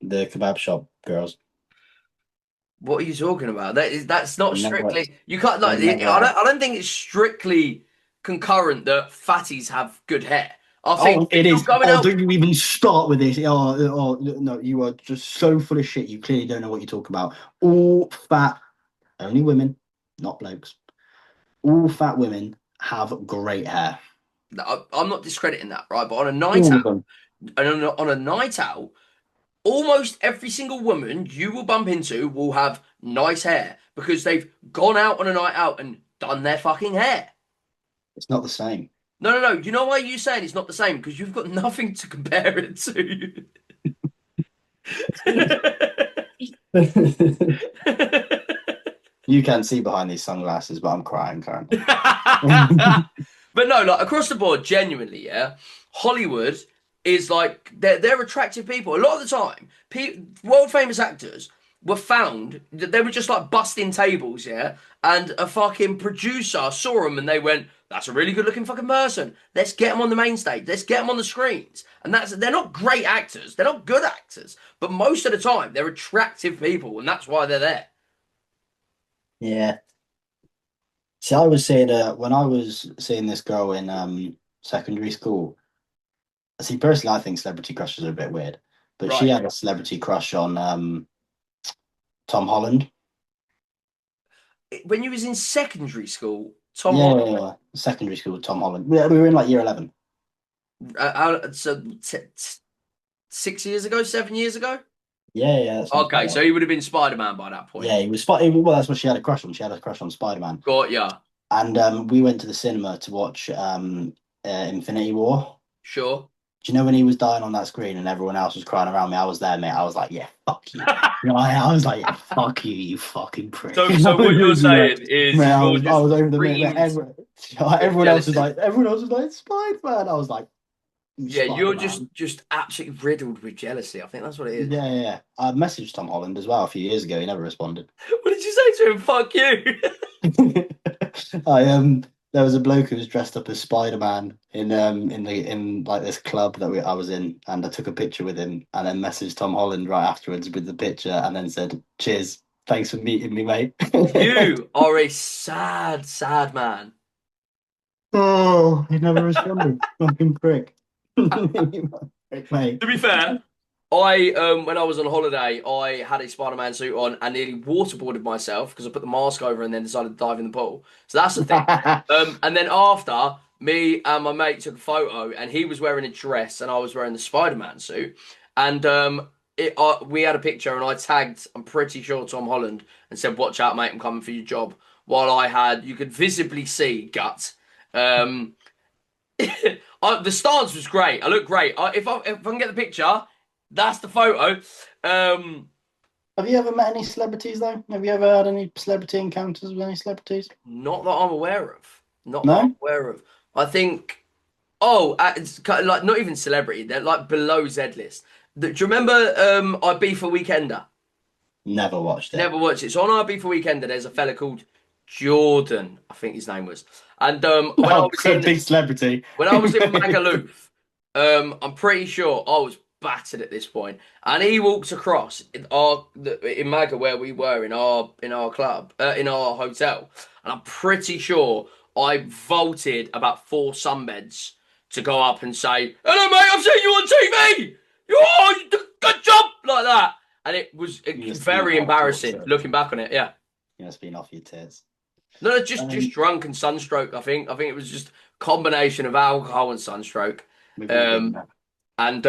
The kebab shop girls. What are you talking about? That's not They never strictly. You can't they like. never had. I don't think it's strictly concurrent that fatties have good hair. I think Oh, if it you're is. going Oh, out, don't you even start with this. No, you are just so full of shit. You clearly don't know what you're talking about. All fat, only women, not blokes. All fat women have great hair. I'm not discrediting that, right? But on a night All out, of them. on a night out, almost every single woman you will bump into will have nice hair because they've gone out on a night out and done their fucking hair. It's not the same. No, no, no. You know why you're saying it's not the same? Because you've got nothing to compare it to. You can see behind these sunglasses, but I'm crying currently. But no, like across the board, genuinely, yeah, Hollywood is like they're attractive people. A lot of the time, world famous actors were found they were just like busting tables, yeah, and a fucking producer saw them and they went, "That's a really good looking fucking person. Let's get them on the main stage. Let's get them on the screens." And they're not great actors, they're not good actors, but most of the time they're attractive people, and that's why they're there. Yeah. See, I was saying when I was seeing this girl in secondary school. See, personally, I think celebrity crushes are a bit weird, but she Right. had a celebrity crush on Tom Holland. When you was in secondary school, Tom Yeah, Holland. yeah, yeah. Secondary school, Tom Holland. We were in like year 11. So 6 years ago, 7 years ago. Yeah, yeah, that sounds about Okay, so right. he would have been Spider Man by that point. Yeah, he was. Well, that's what she had a crush on. She had a crush on Spider-Man, Got ya. and we went to the cinema to watch Infinity War. Sure. Do you know when he was dying on that screen and everyone else was crying around me? I was there, mate. I was like, yeah, fuck you. You know, I was like, yeah, fuck you, you fucking prick. So what you're saying Man, is you're I just was over the moon. Man, screamed with jealousy. Everyone else was like, Spider-Man. I was like, you Yeah, you're Spider-Man. just absolutely riddled with jealousy. I think that's what it is. Yeah, yeah, yeah. I messaged Tom Holland as well a few years ago. He never responded. What did you say to him? Fuck you. I there was a bloke who was dressed up as Spider-Man in like this club that I was in, and I took a picture with him and then messaged Tom Holland right afterwards with the picture and then said, "Cheers, thanks for meeting me, mate." You are a sad, sad man. Oh, he never responded. Fucking prick. Prick, mate. To be fair, I when I was on holiday, I had a Spider-Man suit on and nearly waterboarded myself because I put the mask over and then decided to dive in the pool. So that's the thing. And then after me and my mate took a photo, and he was wearing a dress and I was wearing the Spider-Man suit, and we had a picture and I tagged, I'm pretty sure Tom Holland, and said, "Watch out, mate, I'm coming for your job." While you could visibly see guts. Um, the stance was great. I look great. If I can get the picture, that's the photo. Um, Have you ever met any celebrities though? Have you ever had any celebrity encounters with any celebrities? Not that I'm aware of. Not that I'm No? aware of. I think. Oh, it's like not even celebrity. They're like below Z list. Do you remember I Beef a Weekender? Never watched it. Never watched it. So on I Beef a Weekender, there's a fella called Jordan. I think his name was. And Oh, big celebrity. when I was in Magaluf, I'm pretty sure I was battered at this point, and he walks across in Maga where we were in our club in our hotel, and I'm pretty sure I vaulted about four sunbeds to go up and say, "Hello, mate, I've seen you on TV. You did a good job," like that, and it was You must have very been off your embarrassing tits. looking back on it. Yeah. You must have been off your tits. No, just Um, drunk and sunstroke. I think it was just combination of alcohol and sunstroke. we've all been Um, there. and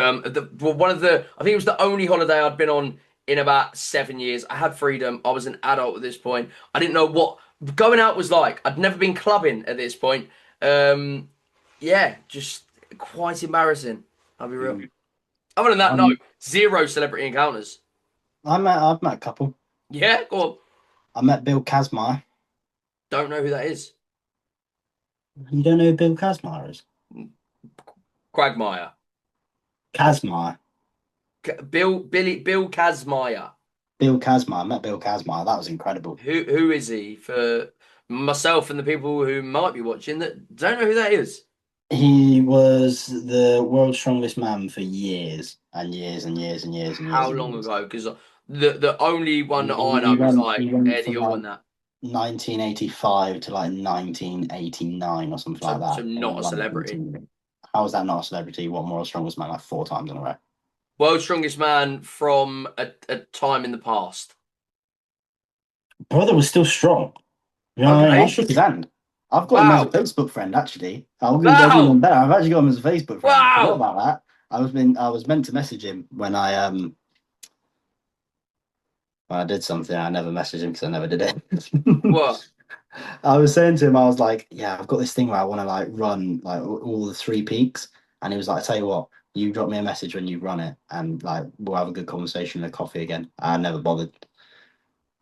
well, one of the I think it was the only holiday I'd been on in about 7 years. I had freedom. I was an adult at this point. I didn't know what going out was like. I'd never been clubbing at this point. Um, yeah, just quite embarrassing. I'll be real. Mm. Other than that, no, Um, zero celebrity encounters. I've met a couple. Yeah, go on. I met Bill Kazmaier. Don't know who that is. You don't know who Bill Kazmaier is? Quagmire. Kazmaier. Bill Kazmaier. Bill Kazmaier. I met Bill Kazmaier. That was incredible. Who is he for myself and the people who might be watching that don't know who that is? He was the world's strongest man for years and years and years and years and years How and long years. ago? Because the only one that I He know is went, like he went Eddie from Hall like and that. 1985 to like 1989 or something like So that in a not a London celebrity. team. How is that not a celebrity? What world's strongest man like 4 times in a row? World's strongest man from a time in the past. Brother was still strong. You know what I mean? I Okay. shook his hand. I've got him as a Wow. Facebook friend, actually. I'm going to go Wow. even better. I've actually got him as a Facebook friend. Forgot Wow. about that. I was meant to message him when I did something. I never messaged him because I never did it. What? I was saying to him, I was like, yeah, I've got this thing where I want to like run like all the three peaks. And he was like, I tell you what, you drop me a message when you run it and like we'll have a good conversation and a coffee again. I never bothered.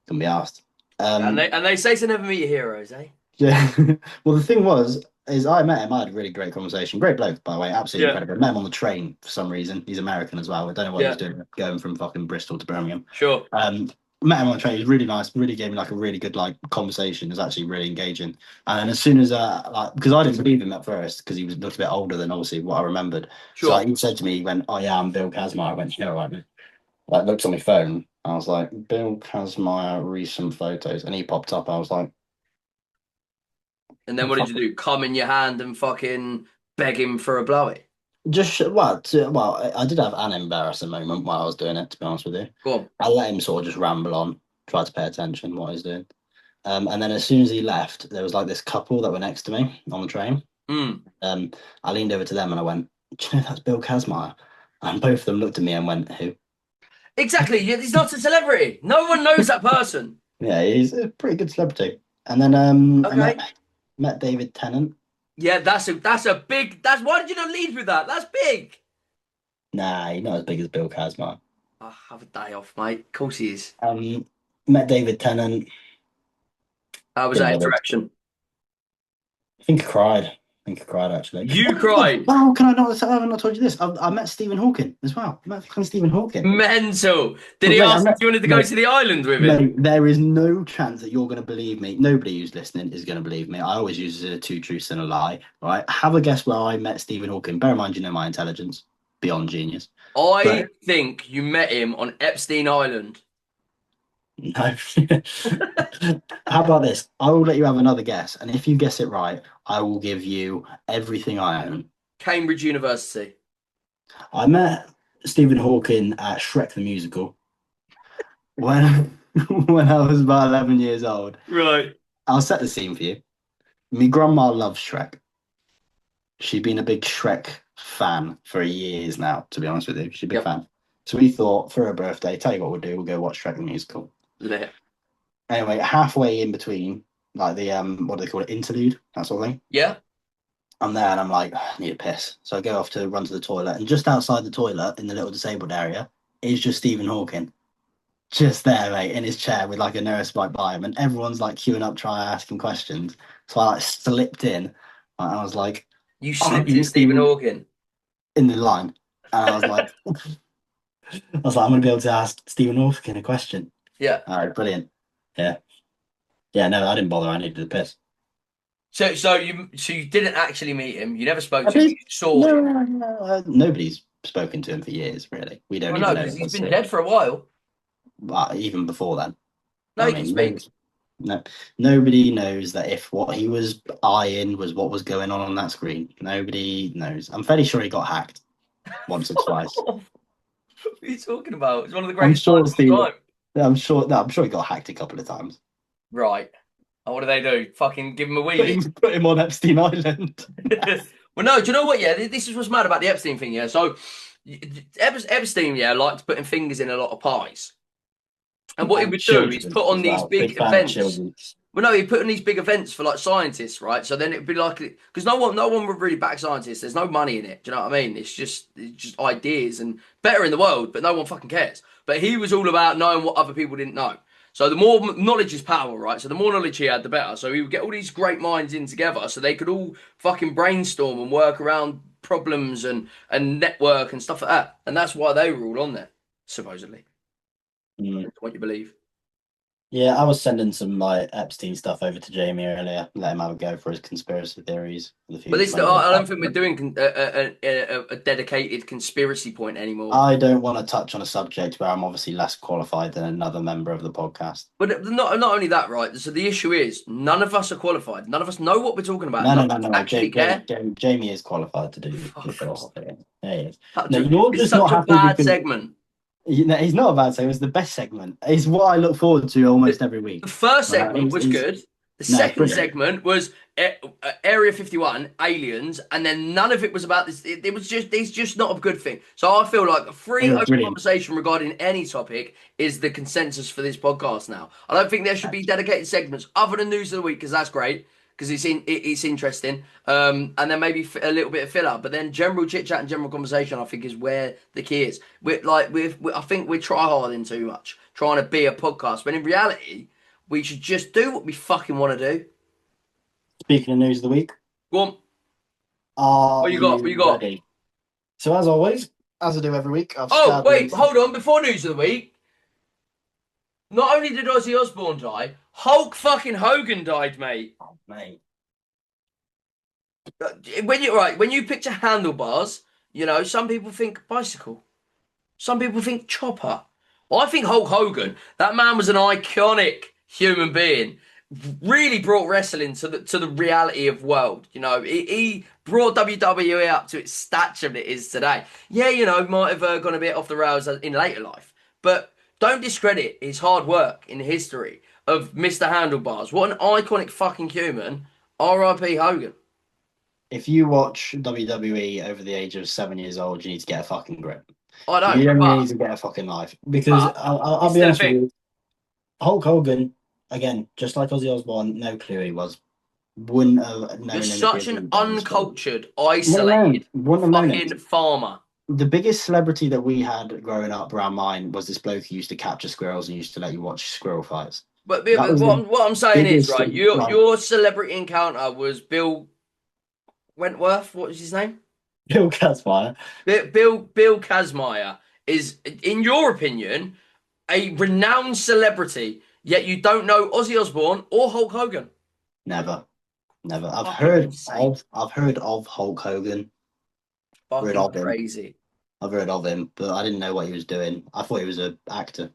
Can be asked. And Um, they say to never meet your heroes, eh? yeah. Well, the thing was, is I met him. I had a really great conversation. Great bloke, by the way. Absolutely Yeah. incredible. Met him on the train for some reason. He's American as well. I don't know what he Yeah. was doing going from fucking Bristol to Birmingham. Sure. Met him on the train. He was really nice. Really gave me like a really good like conversation. It was actually really engaging. And as soon as like because I didn't believe him at first because he was looked a bit older than obviously what I remembered. So Sure. like, he said to me, he went, "Oh yeah, I'm Bill Kazmaier." I went, "Yeah, all right." Man." Like looked on my phone. I was like, "Bill Kazmaier, recent photos," and he popped up. I was like, And then "Oh, what did fuck." you do? Come in your hand and fucking beg him for a blowy? Just well, I did have an embarrassing moment while I was doing it. To be honest with you, Go on. I let him sort of just ramble on, try to pay attention what he's doing. And then as soon as he left, there was like this couple that were next to me on the train. Mm. Um, I leaned over to them and I went, "Do you know that's Bill Kazmaier?" And both of them looked at me and went, "Who?" Exactly. He's not a celebrity. No one knows that person. Yeah, he's a pretty good celebrity. And then I Okay. met David Tennant. Yeah, that's a big. That's why did you not lead with that? That's big. Nah, he's not as big as Bill Kazmaier. Oh, have a day off, mate. Of course he is. Met David Tennant. How was Didn't that bother. interaction? I think I cried. I think I cried actually. You cried. Oh, can I not? I haven't not told you this. I met Stephen Hawking as well. I met fucking Stephen Hawking. Mental. Did he Mate, I ask if met, you wanted to go mate, to the island with him? mate, there is no chance that you're going to believe me. Nobody who's listening is going to believe me. I always use two truths and a lie. Right? Have a guess where I met Stephen Hawking. Bear in mind, you know my intelligence beyond genius. I But think you met him on Epstein Island. no. How about this? I will let you have another guess, and if you guess it right, I will give you everything I own. Cambridge University. I met Stephen Hawking at Shrek the Musical when when I was about 11 years old. Right. I'll set the scene for you. My grandma loves Shrek. She's been a big Shrek fan for years now, to be honest with you. She's a big Yep. fan. So we thought for her birthday, tell you what we'll do, we'll go watch Shrek the Musical. Lit. Anyway, halfway in between, like the what do they call it, interlude, that sort of thing. Yeah. I'm there and I'm like, I need a piss. So I go off to run to the toilet, and just outside the toilet in the little disabled area is just Stephen Hawking. Just there, mate, in his chair with like a nurse right by him, and everyone's like queuing up, trying to ask him questions. So I like slipped in, and I was like, You "Oh, slipped in Stephen Hawking. in the line," and I was like, I'm gonna be able to ask Stephen Hawking a question. Yeah. All right, brilliant. Yeah, yeah. No, I didn't bother. I needed a piss. So you didn't actually meet him. You never spoke I to him. did. You saw No, him. no, no, nobody's spoken to him for years, really. We don't Well, even no, know. because he's What's been it. dead for a while. But even before then, No, I he can mean, speak. no, nobody knows that if what he was eyeing was what was going on that screen. Nobody knows. I'm fairly sure he got hacked once or twice. What are you talking about? It's one of the I'm greatest sure, times of all Steve. time. I'm sure. No, I'm sure he got hacked a couple of times. Right. And what do they do? Fucking give him a Put wheelie. him, put him on Epstein Island. Well, no, do you know what? Yeah, this is what's mad about the Epstein thing. Yeah, so Epstein, yeah, liked putting fingers in a lot of pies. And what he And would do is children put on as these well. big Big fan of events. children. Well, no, he put on these big events for like scientists, right? So then it'd be like because no one would really back scientists. There's no money in it. Do you know what I mean? It's just ideas and better in the world, but no one fucking cares. But he was all about knowing what other people didn't know. So the more knowledge is power, right? So the more knowledge he had, the better. So he would get all these great minds in together, so they could all fucking brainstorm and work around problems and network and stuff like that. And that's why they were all on there, supposedly. Mm. What you believe? Yeah, I was sending some like Epstein stuff over to Jamie earlier. Let him have a go for his conspiracy theories for the But future. this, I don't think we're doing a dedicated conspiracy point anymore. I don't want to touch on a subject where I'm obviously less qualified than another member of the podcast. But not only that, right? So the issue is none of us are qualified. None of us know what we're talking about. No, no, None no, of no, us no. actually care. Jamie is qualified to do Fuck this. off. There he is. Such No, a, you're it's just not such a happy bad because segment. he's not a bad segment. It's the best segment. It's what I look forward to almost every The week. first Right? segment was good. The No, it's second brilliant. segment was Area 51, aliens, and then none of it was about this. It was just, it's just not a good thing. So I feel like a It free was open brilliant. conversation regarding any topic is the consensus for this podcast now. I don't think there should be dedicated segments other than news of the week because that's great because it's interesting. And then maybe a little bit of filler, but then general chit chat and general conversation I think is where the key is. I think we're try harding too much, trying to be a podcast when in reality we should just do what we fucking want to do. Speaking of news of the week, Go on. are What you got? What you got? ready? So as always, as I do every week, I've Oh, scoured wait, links. hold on. Before news of the week, not only did Ozzy Osbourne die, Hulk fucking Hogan died, mate. Oh, mate. When you picture handlebars, some people think bicycle, some people think chopper. Well, I think Hulk Hogan. That man was an iconic human being. Really brought wrestling to the reality of world. He brought WWE up to its stature that it is today. Yeah, might have gone a bit off the rails in later life, but don't discredit his hard work in the history of Mr. Handlebars. What an iconic fucking human. R.I.P. Hogan. If you watch WWE over the age of 7 years old, you need to get a fucking grip. I don't, You but need to get a fucking life because but I'll it's be still a honest with thing. you. Hulk Hogan, again, just like Ozzy Osbourne, no clue who he was. Wouldn't have known You're him if he such had an been born in Scotland. uncultured, Wouldn't have known. isolated Wouldn't have known him. fucking farmer. The biggest celebrity that we had growing up around mine was this bloke who used to capture squirrels and used to let you watch squirrel fights. But, That but was what the I'm saying is, biggest right, like, your celebrity encounter was Bill Wentworth. What was his name? Bill Kazmaier. Bill Kazmaier is, in your opinion, a renowned celebrity, yet you don't know Ozzy Osbourne or Hulk Hogan. Never. I've Fucking heard insane. I've heard of Hulk Hogan. Heard Fucking of him. crazy. I've heard of him, but I didn't know what he was doing. I thought he was an actor.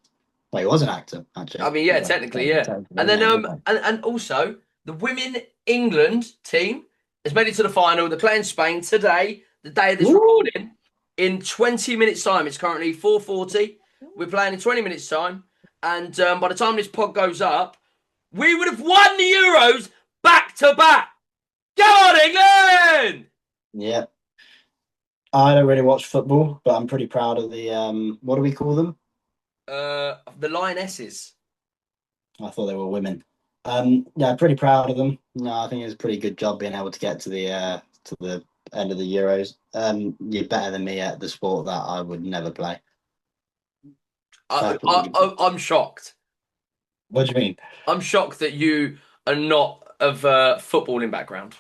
Well, he was an actor, actually. I mean, yeah, technically, yeah. And then and also the women England team has made it to the final. They're playing Spain today, the day of this Woo! recording. In 20 minutes' time, it's currently 4:40. We're playing in 20 minutes' time, and by the time this pod goes up, we would have won the Euros back to back. Go on, England! Yeah. I don't really watch football, but I'm pretty proud of the what do we call them? The Lionesses. I thought they were women. Yeah, pretty proud of them. No, I think it was a pretty good job being able to get to the end of the Euros. You're better than me at the sport that I would never play. I'm shocked. What do you mean? I'm shocked that you are not of footballing background.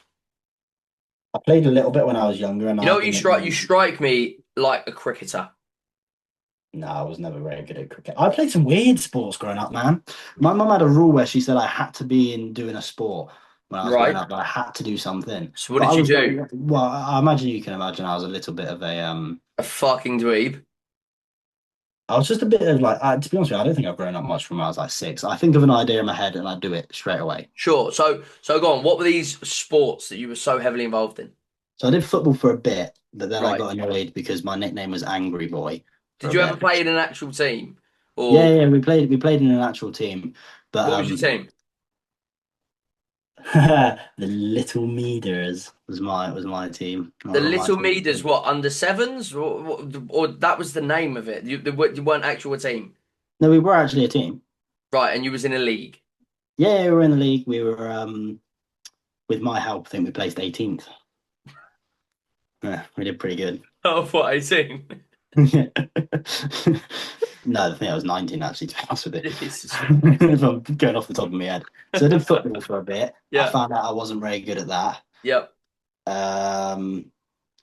I played a little bit when I was younger, and You know I what you didn't strike? You strike me like a cricketer. No, I was never very good at cricket. I played some weird sports growing up, man. My mum had a rule where she said I had to be in doing a sport when I was growing Right. up. I had to do something. So what But did you do? Well, I imagine you can imagine I was a little bit of a A fucking dweeb. I was just a bit of like, to be honest with you, I don't think I've grown up much from when I was like 6. I think of an idea in my head and I do it straight away. Sure. So go on. What were these sports that you were so heavily involved in? So I did football for a bit, but then I Right. got annoyed because my nickname was Angry Boy. Did you ever play in an actual team? Or Yeah, we played in an actual team, but what was your team? the Little Meaders was my team. The Little Meaders, what, under sevens? Or that was the name of it. You weren't actual a team. No, we were actually a team. Right, and you was in a league. Yeah, we were in the league. We were with my help, I think we placed 18th. Yeah, we did pretty good. Oh, what, 18? No, I think I was 19 actually, to be honest with you. Jesus. If I'm going off the top of my head. So I did football for a bit. I Yeah. found out I wasn't very good at that. Yep. Um,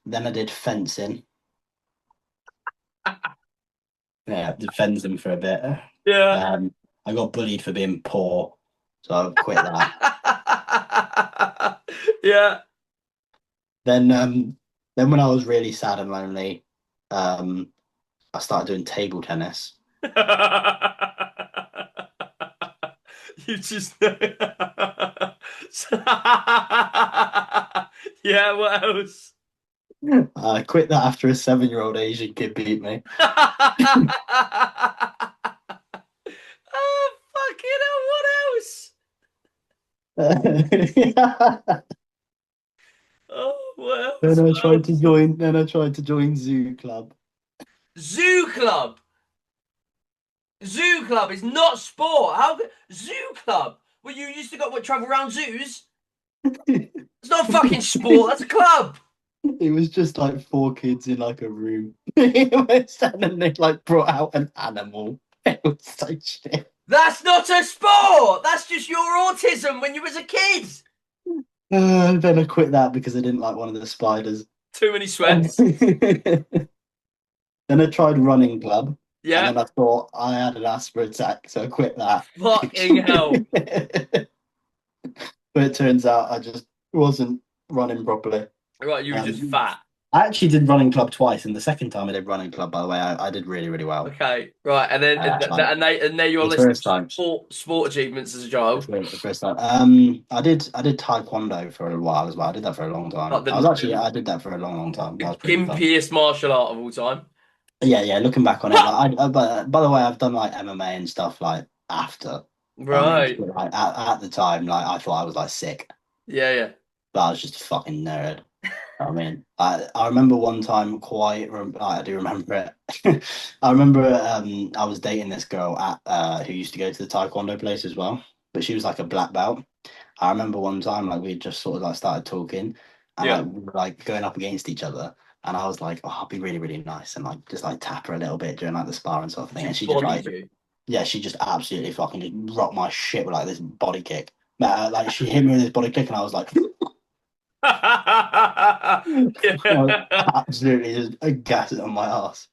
then I did fencing. Yeah, I did fencing for a bit. Yeah. Um, I got bullied for being poor, so I quit that. Yeah. Then when I was really sad and lonely, um, I started doing table tennis. You just Yeah, what else? I quit that after a 7-year-old Asian kid beat me. Oh, fucking hell, what else? Oh, what else? What else? Then I tried to join Zoo Club. Zoo Club. Zoo Club is not sport. Zoo Club? Well, you used to go what, travel around zoos? It's not a fucking sport. That's a club. It was just like four kids in like a room. And then they like brought out an animal. It was so shit. That's not a sport. That's just your autism when you was a kid. Then I quit that because I didn't like one of the spiders. Too many sweats. Then I tried running club, and Yeah. then I thought I had an asthma attack, so I quit that. Fucking hell. But it turns out I just wasn't running properly. Right, you were just Um, fat. I actually did running club twice, and the second time I did running club, by the way, I did really, really well. Okay, right, and then Like and there your the list of first time, sport achievements as a child. the first time. I did taekwondo for a while as well. I did that for a long time. Like I did that for a long, long time. the That was pretty fun. gimpiest martial art of all time. Yeah, yeah. Looking back on it, like but by the way, I've done like MMA and stuff like after. I mean, Right. like at the time, like I thought I was like sick, Yeah, yeah. but I was just a fucking nerd. I mean, I remember one time I do remember it. I remember I was dating this girl at who used to go to the taekwondo place as well, but she was like a black belt. I remember one time like we just sort of like started talking and Yeah. like we were like going up against each other. And I was like, oh, I'll be really, really nice and like just like tap her a little bit during like the sparring sort of thing. She And she just bodied like, you. yeah, she just absolutely fucking just rocked my shit with like this body kick. Like she hit me with this body kick and I was like, I was Yeah. absolutely just aghast on my ass.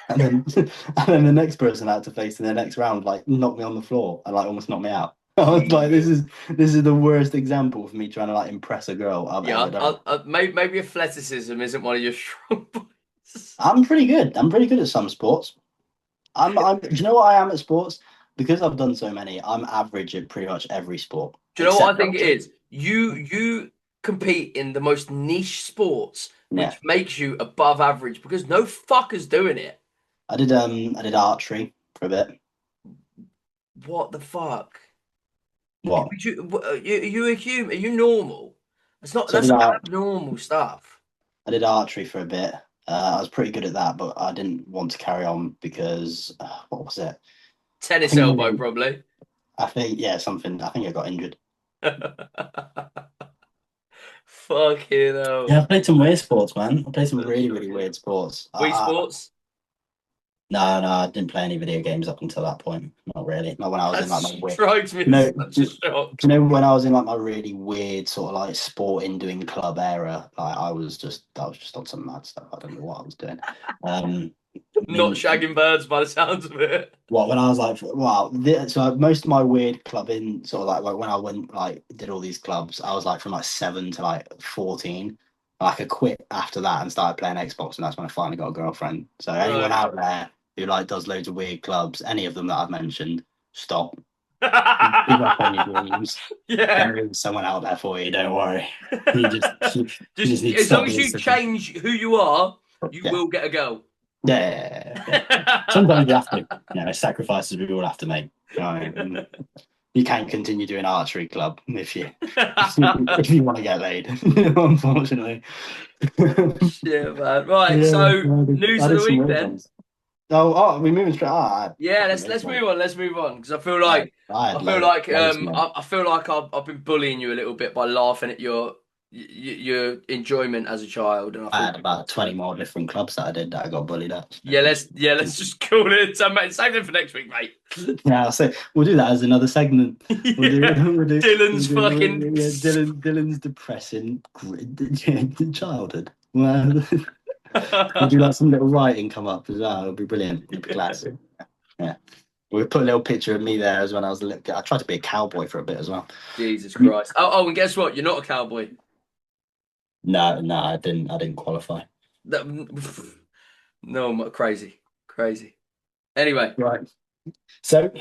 And then and then the next person I had to face in the next round like knocked me on the floor and like almost knocked me out. I was like, this is the worst example for me trying to like impress a girl I've ever Yeah, done. maybe athleticism isn't one of your strong points. I'm pretty good. I'm pretty good at some sports. Do you know what I am at sports? Because I've done so many, I'm average at pretty much every sport Do you know what I except think it rugby. is? You compete in the most niche sports, Yeah, which makes you above average because no fucker's doing it. I did archery for a bit. What the fuck? What? You a human? Are you normal? That's not So that's abnormal stuff. I did archery for a bit. I was pretty good at that, but I didn't want to carry on because what was it? I Tennis think elbow, probably. I think yeah, something. I think I got injured. Fucking hell. Yeah, I played some weird sports, man. I played some really, really weird sports. Wii Sports? No, I didn't play any video games up until that point. Not really. Not when I was That in like my weird. strikes me as No, such a shock. do you know when I was in like my really weird sort of like sporting doing club era? Like I was just on some mad stuff. I don't know what I was doing. I Not mean, shagging birds by the sounds of it. what when I was like, wow. So most of my weird clubbing, sort of like when I went like did all these clubs, I was like from like 7 to like 14. Like I quit after that and started playing Xbox, and that's when I finally got a girlfriend. So anyone Right. out there who like does loads of weird clubs, any of them that I've mentioned, stop. Give up on your dreams. Yeah. There is someone out there for you. Don't worry. You just Just need to as long stop as you listening. change who you are, you Yeah. will get a girl. Yeah. Sometimes you have to. You know, sacrifices we all have to make. Right? And you can't continue doing archery club if you want to get laid. Unfortunately. Shit, man. Right, Yeah, so I news I of did the some week weird then. ones. Oh, we're moving straight. Ah, Yeah, fucking let's loads, move man. on. Let's move on because I I had feel like loads to know. I feel like I've been bullying you a little bit by laughing at your enjoyment as a child, and I I thought had about 20 more different clubs that I did that I got bullied at. let's just call it. So, mate, save them for next week, mate. Yeah, so we'll do that as another segment. We'll do, Yeah, we'll Dylan's do fucking. yeah, Dylan's depressing childhood. Well, we'll do like some little writing come up as well. It'll be brilliant. It'll be class. Yeah. We'll put a little picture of me there as when I was a little kid. I tried to be a cowboy for a bit as well. Jesus Christ! And guess what? You're not a cowboy. No, no, I didn't qualify. That, no, crazy, crazy. Anyway, Right. So,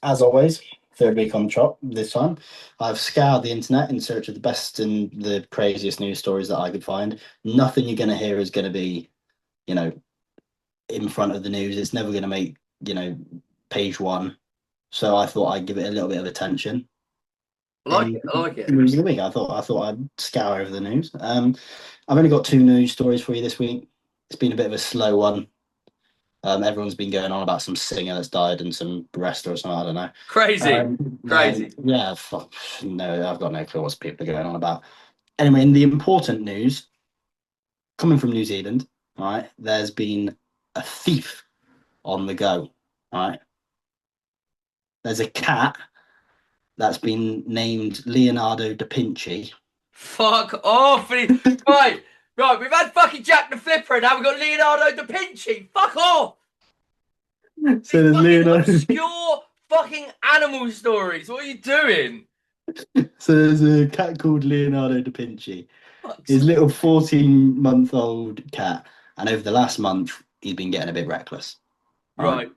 as always, third week on the trot this time. I've scoured the internet in search of the best and the craziest news stories that I could find. Nothing you're going to hear is going to be, you know, in front of the news. It's never going to make, page one. So I thought I'd give it a little bit of attention. I like In it. I like it. news of the week, I thought I'd scour over the news. I've only got two news stories for you this week. It's been a bit of a slow one. Everyone's been going on about some singer that's died and some wrestler or something. I don't know. Crazy, crazy. Yeah, no, I've got no clue what people are going on about. Anyway, in the important news, coming from New Zealand, all right, there's been a thief on the go. All right, there's a cat that's been named Leonardo da Vinci. Fuck off! Right, right. We've had fucking Jack the Flipper, and now we've got Leonardo da Vinci. Fuck off! So These there's fucking Leonardo. obscure fucking animal stories. What are you doing? So there's a cat called Leonardo da Vinci. Fuck's His little 14-month-old cat, and over the last month, he's been getting a bit reckless. All right. right.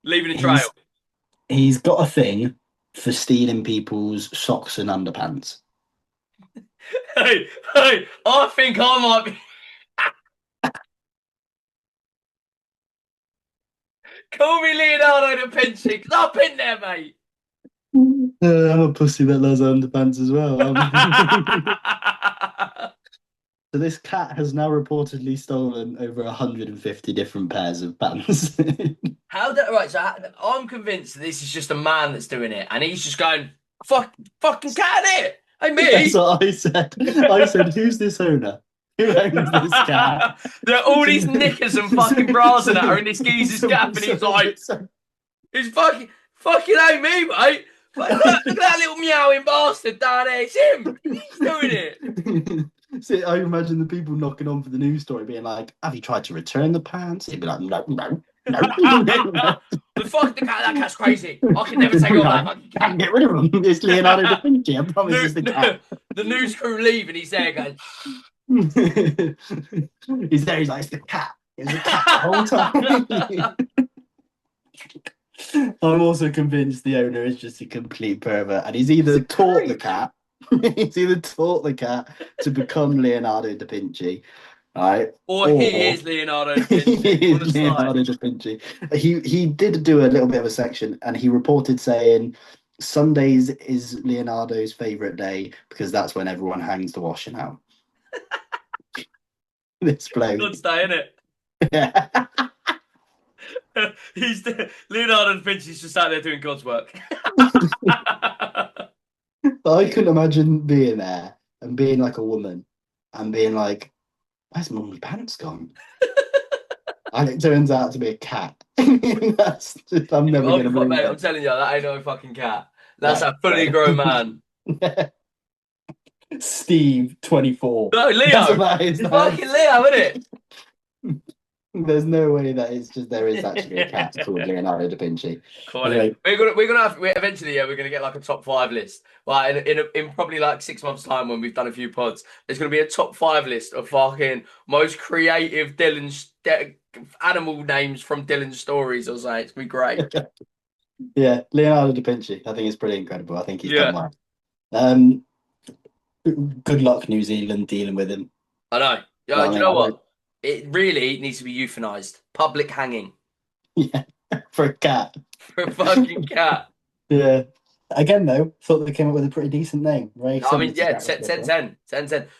Leaving a trail. He's he's got a thing for stealing people's socks and underpants. Hey, hey, I think I might be. Call me Leonardo da Vinci, because I've been there, mate. I'm a pussy that loves underpants as well. So this cat has now reportedly stolen over 150 different pairs of pants. Right, so I'm convinced that this is just a man that's doing it, and he's just going, fucking cat in it. Hey, me. That's what I said. I said, who's this owner? Who owns this cat? There are all these knickers and fucking bras and that are in this geezer's gap, and he's like, it's fucking ain't me, mate. Look at that little meowing bastard down there. It's him. He's doing it. See, I imagine the people knocking on for the news story being like, have you tried to return the pants? He'd be like, no, no, no. The fuck, that cat's crazy. I can never take off that fucking cat. Get rid of him. It's Leonardo da Vinci. I promise it's the cat. The news crew leave and he's there going, he's there, he's like, it's the cat. It's the cat the whole time. I'm also convinced the owner is just a complete pervert, and he's either taught the cat to become Leonardo da Vinci, right? or he is Leonardo da Vinci. He is Leonardo da Vinci. He did do a little bit of a section, and he reported saying Sundays is Leonardo's favorite day because that's when everyone hangs the washing out. This bloke. Good stay, innit? Yeah. Leonardo da Vinci's just out there doing God's work. I couldn't imagine being there and being like a woman and being like, where's my pants gone? And it turns out to be a cat. That's just, I'm never going to believe mate, that. I'm telling you, that ain't no fucking cat. That's a fully grown man. Steve, 24. No, Leo. That's what that is. It's fucking Leo, isn't it? There's no way that it's just there is actually a cat called Leonardo da Vinci. Anyway. We're gonna have eventually. Yeah, we're gonna get like a top 5 list. Like in probably like 6 months' time when we've done a few pods, there's gonna be a top 5 list of fucking most creative animal names from Dylan's stories or something. It's gonna be great. Yeah, Leonardo da Vinci. I think it's pretty incredible. I think he's done well. Good luck, New Zealand, dealing with him. I know. Yeah, do you know what? It really needs to be euthanized. Public hanging. Yeah, for a cat. For a fucking cat. Yeah. Again, though, thought they came up with a pretty decent name. Right? I mean, yeah, 10.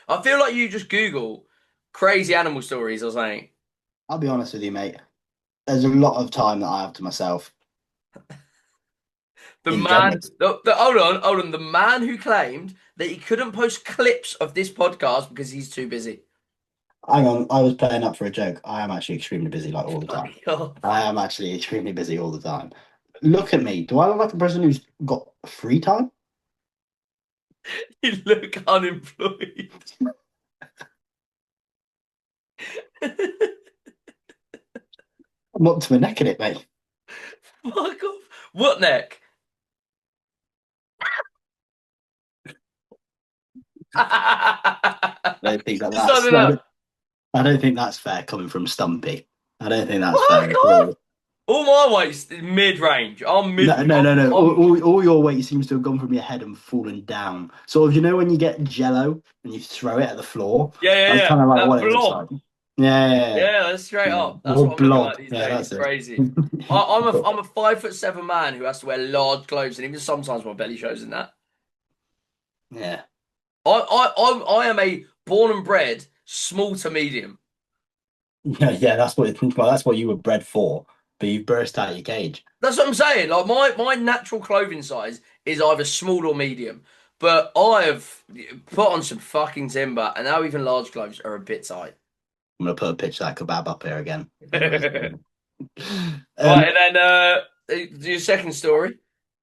I feel like you just Google crazy animal stories or something. I'll be honest with you, mate. there's a lot of time that I have to myself The in general. man, hold on. The man who claimed that he couldn't post clips of this podcast because he's too busy. Hang on, I was playing up for a joke. I am actually extremely busy, like all the time. Fuck off. I am actually extremely busy all the time. Look at me. Do I look like a person who's got free time? You look unemployed. I'm up to my neck in it, mate. Fuck off. What neck? I don't think that Son that's. it up. I don't think that's fair coming from Stumpy. I don't think that's Fuck fair at off. all. All my weights mid range. I'm mid. No, no, no, no. I'm All your weight seems to have gone from your head and fallen down. Sort of, when you get Jello and you throw it at the floor. yeah, yeah, That's yeah. kind of like That what it looks blob. like. Yeah, yeah, yeah. Yeah, that's straight Yeah. up. That's Or what I'm looking like blob. these Yeah, days. that's It's it. crazy. I'm a 5'7" man who has to wear large clothes, and even sometimes my belly shows in that. Yeah. I am a born and bred small to medium. Yeah, yeah, that's what you were bred for. But you burst out your cage. That's what I'm saying. Like my natural clothing size is either small or medium. But I have put on some fucking timber, and now even large clothes are a bit tight. I'm gonna put a picture of that kebab up here again. Right, Um, and then your second story.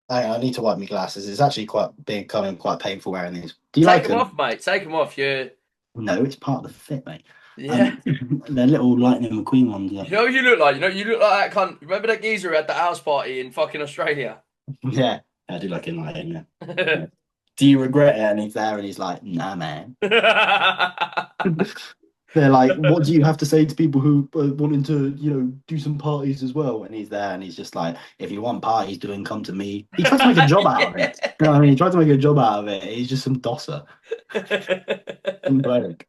I need to wipe my glasses. It's actually becoming quite painful wearing these. Do you Take like them them? off, mate. Take them off. No, it's part of the fit, mate. Yeah. They're little Lightning McQueen ones. You know what you look like? You look like that cunt. Remember that geezer who had the house party in fucking Australia? Yeah, I do like in Lightning. Yeah. Yeah. Do you regret it? And he's there, and he's like, "Nah, man." They're like, "What do you have to say to people who are wanting to, do some parties as well?" And he's there, and he's just like, "If you want parties doing, come to me." He tried to make a job out of it. You know what I mean? He tried to make a job out of it. He's just some dosser. Some bloke.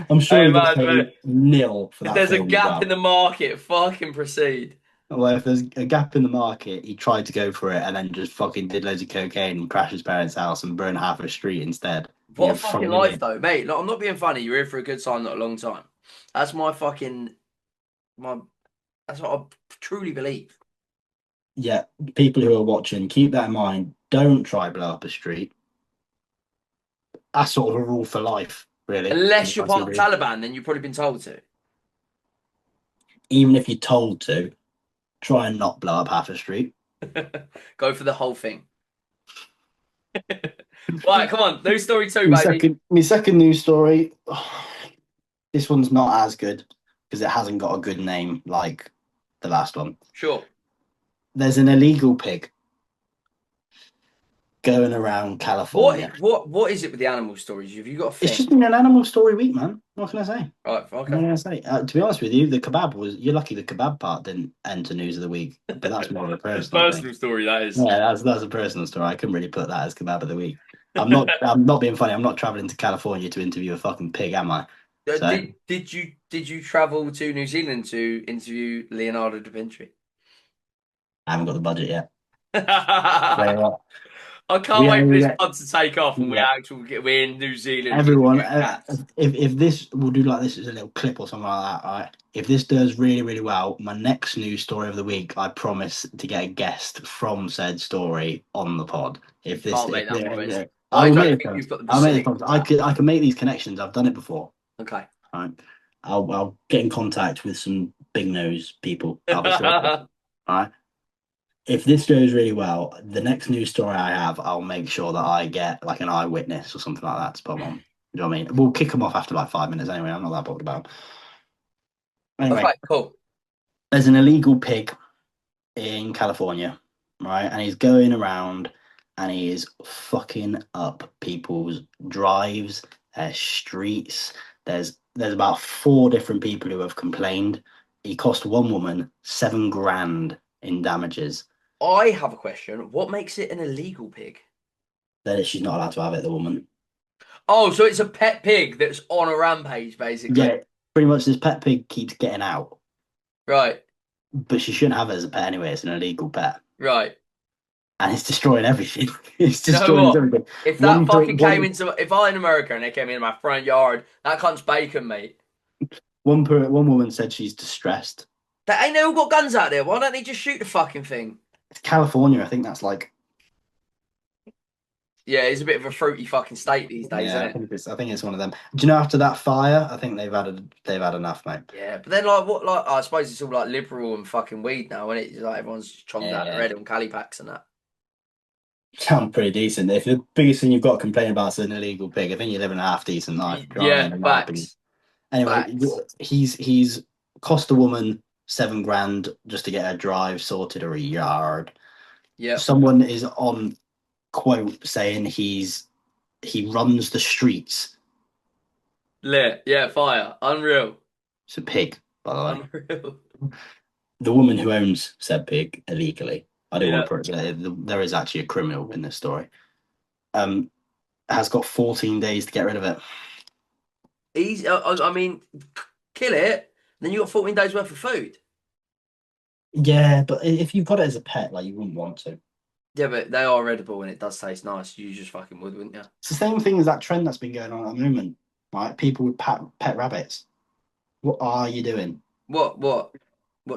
I'm sure Hey he got man, paid nil for if that there's a film as gap in well. the market, fucking proceed. Well, if there's a gap in the market, he tried to go for it and then just fucking did loads of cocaine and crashed his parents' house and burned half a street instead. What a You're fucking fucking life idiot. though, mate. Like, I'm not being funny. You're here for a good time, not a long time. That's my fucking my. That's what I truly believe. Yeah, people who are watching, keep that in mind. Don't try blow up a street. That's sort of a rule for life, really. Unless you're part of the Taliban, then you've probably been told to. Even if you're told to, try and not blow up half a street. Go for the whole thing. Right, come on. News story two, My baby. second news story. This one's not as good because it hasn't got a good name like the last one. Sure. There's an illegal pig going around California. What is it with the animal stories? Have you got a thing? It's just been an animal story week, man. What can I say? Right, What can okay. I say? To be honest with you, the kebab was. You're lucky the kebab part didn't enter news of the week, but that's more of a personal thing. Personal story, that is. Yeah, that's a personal story. I couldn't really put that as kebab of the week. I'm not being funny. I'm not traveling to California to interview a fucking pig, am I? So Did you travel to New Zealand to interview Leonardo da Vinci? I haven't got the budget yet. I Very well. can't wait for We this are- pod to take off and yeah. we're in New Zealand. Everyone, Cats. if this we'll do like this as a little clip or something like that, all right? If this does really, really well, my next news story of the week, I promise to get a guest from said story on the pod. If this, Can't make that promise. yeah, I I'll don't make a think promise. you've got the I'll make a facility promise. for that. I can make these connections. I've done it before. Okay. All right. I'll get in contact with some big nose people. I'll be sure. All right. If this goes really well, the next news story I have, I'll make sure that I get like an eyewitness or something like that to put on. You know what I mean? We'll kick them off after like 5 minutes anyway. I'm not that bothered about 'em. Anyway, Okay, cool. there's an illegal pig in California, right? And he's going around and he is fucking up people's drives, their streets. There's about 4 different people who have complained. He cost one woman 7 grand in damages. I have a question. What makes it an illegal pig? That she's not allowed to have it, the woman. Oh, so it's a pet pig that's on a rampage, basically. Yeah, pretty much this pet pig keeps getting out, Right, but she shouldn't have it as a pet anyway. It's an illegal pet. right. And it's destroying everything. It's You know destroying what? everything. If One that fucking per- came one- into, if I in America and they came in my front yard, that cunt's bacon, mate. One woman said she's distressed They all got guns out there. Why don't they just shoot the fucking thing? It's California. I think that's like. Yeah, it's a bit of a fruity fucking state these days, Yeah, isn't it? I think it's one of them. Do you know after that fire? I think they've had enough, mate. Yeah, but then like what like I suppose it's all like liberal and fucking weed now, isn't it? It's like everyone's just chomping out their Yeah, head on Cali packs and that. sound pretty decent. If the biggest thing you've got to complain about is an illegal pig, I think you're living a half decent life. Yeah, In my opinion. facts. Anyway, Facts. he's cost a woman 7 grand just to get her drive sorted or a yard. Yeah. Someone is on quote saying he runs the streets. Lit. Yeah, fire. Unreal. It's a pig, by the way. Unreal. The woman who owns said pig illegally. I don't Yeah. want to put it. There is actually a criminal in this story. Has got 14 days to get rid of it. Easy. I mean, kill it, then you got 14 days worth of food. Yeah, but if you've got it as a pet, like you wouldn't want to. Yeah, but they are edible and it does taste nice. You just fucking would, wouldn't you? It's the same thing as that trend that's been going on at the moment, right? People with pet rabbits. What are you doing? What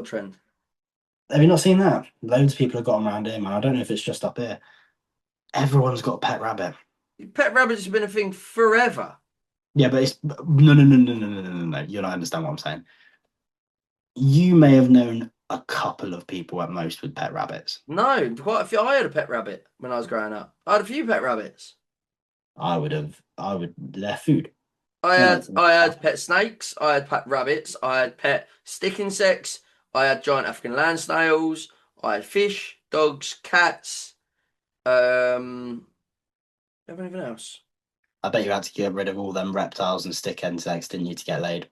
trend? Have you not seen that? Loads of people have got them around here, man. I don't know if it's just up here. Everyone's got a pet rabbit. Pet rabbits have been a thing forever. Yeah, but it's no. You don't understand what I'm saying. You may have known a couple of people at most with pet rabbits. No, quite a few. I had a pet rabbit when I was growing up. I had a few pet rabbits. I would. They're food. I had pet snakes. I had pet rabbits. I had pet stick insects. I had giant African land snails. I had fish, dogs, cats. Anything else? I bet you had to get rid of all them reptiles and stick insects, didn't you, to get laid?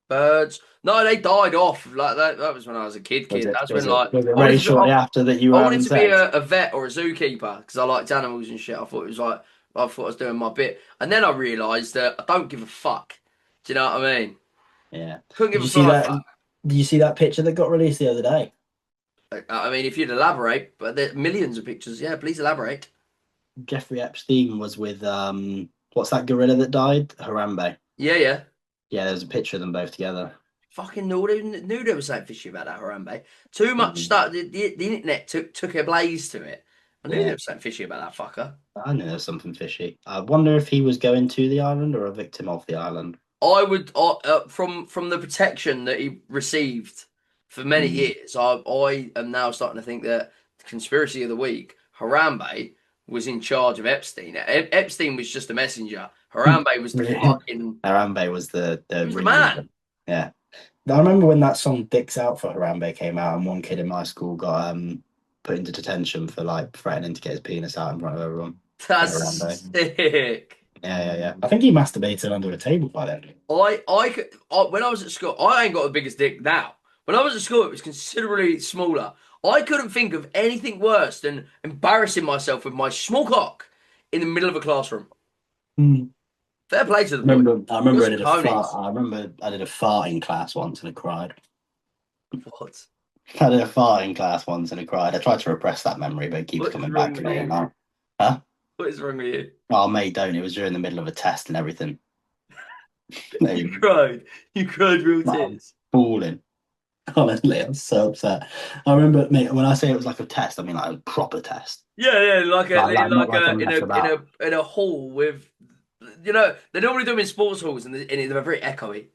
Birds. No, they died off. Like that was when I was a kid. That's when like was it very shortly after that you were I wanted to be sex? a vet or a zookeeper because I liked animals and shit. I thought it was like I thought I was doing my bit, and then I realised that I don't give a fuck. Do you know what I mean? Yeah. Couldn't give Did you a see flying that? fuck. Did you see that picture that got released the other day? I mean, if you'd elaborate, but there's millions of pictures. Yeah, please elaborate. Jeffrey Epstein was with what's that gorilla that died? Harambe. Yeah. Yeah, there's a picture of them both together. Fucking knew there was something fishy about that Harambe. Too much stuff. The internet took a blaze to it. I knew there was something fishy about that fucker. I knew there was something fishy. I wonder if he was going to the island or a victim of the island. I would from the protection that he received for many years. I am now starting to think that the conspiracy of the week, Harambe was in charge of Epstein. Epstein was just a messenger. Harambe was the fucking. Harambe was the man. Yeah. I remember when that song "Dicks Out" for Harambe came out, and one kid in my school got put into detention for like threatening to get his penis out in front of everyone. That's sick. Yeah. I think he masturbated under a table by then. When I was at school, I ain't got the biggest dick now. When I was at school, it was considerably smaller. I couldn't think of anything worse than embarrassing myself with my small cock in the middle of a classroom. Fair play to the boy. I remember I did a fart. I remember I did a fart in class once and I cried. What? I did a fart in class once and I cried. I tried to repress that memory, but it keeps coming back to me. Huh? What is wrong with you? Oh, mate, don't. It was during the middle of a test and everything. You cried. You cried real tears. Falling. Honestly, I'm so upset. I remember, mate, when I say it was like a test, I mean like a proper test. Yeah, like in a hall with, you know, they normally do them in sports halls and they're very echoey.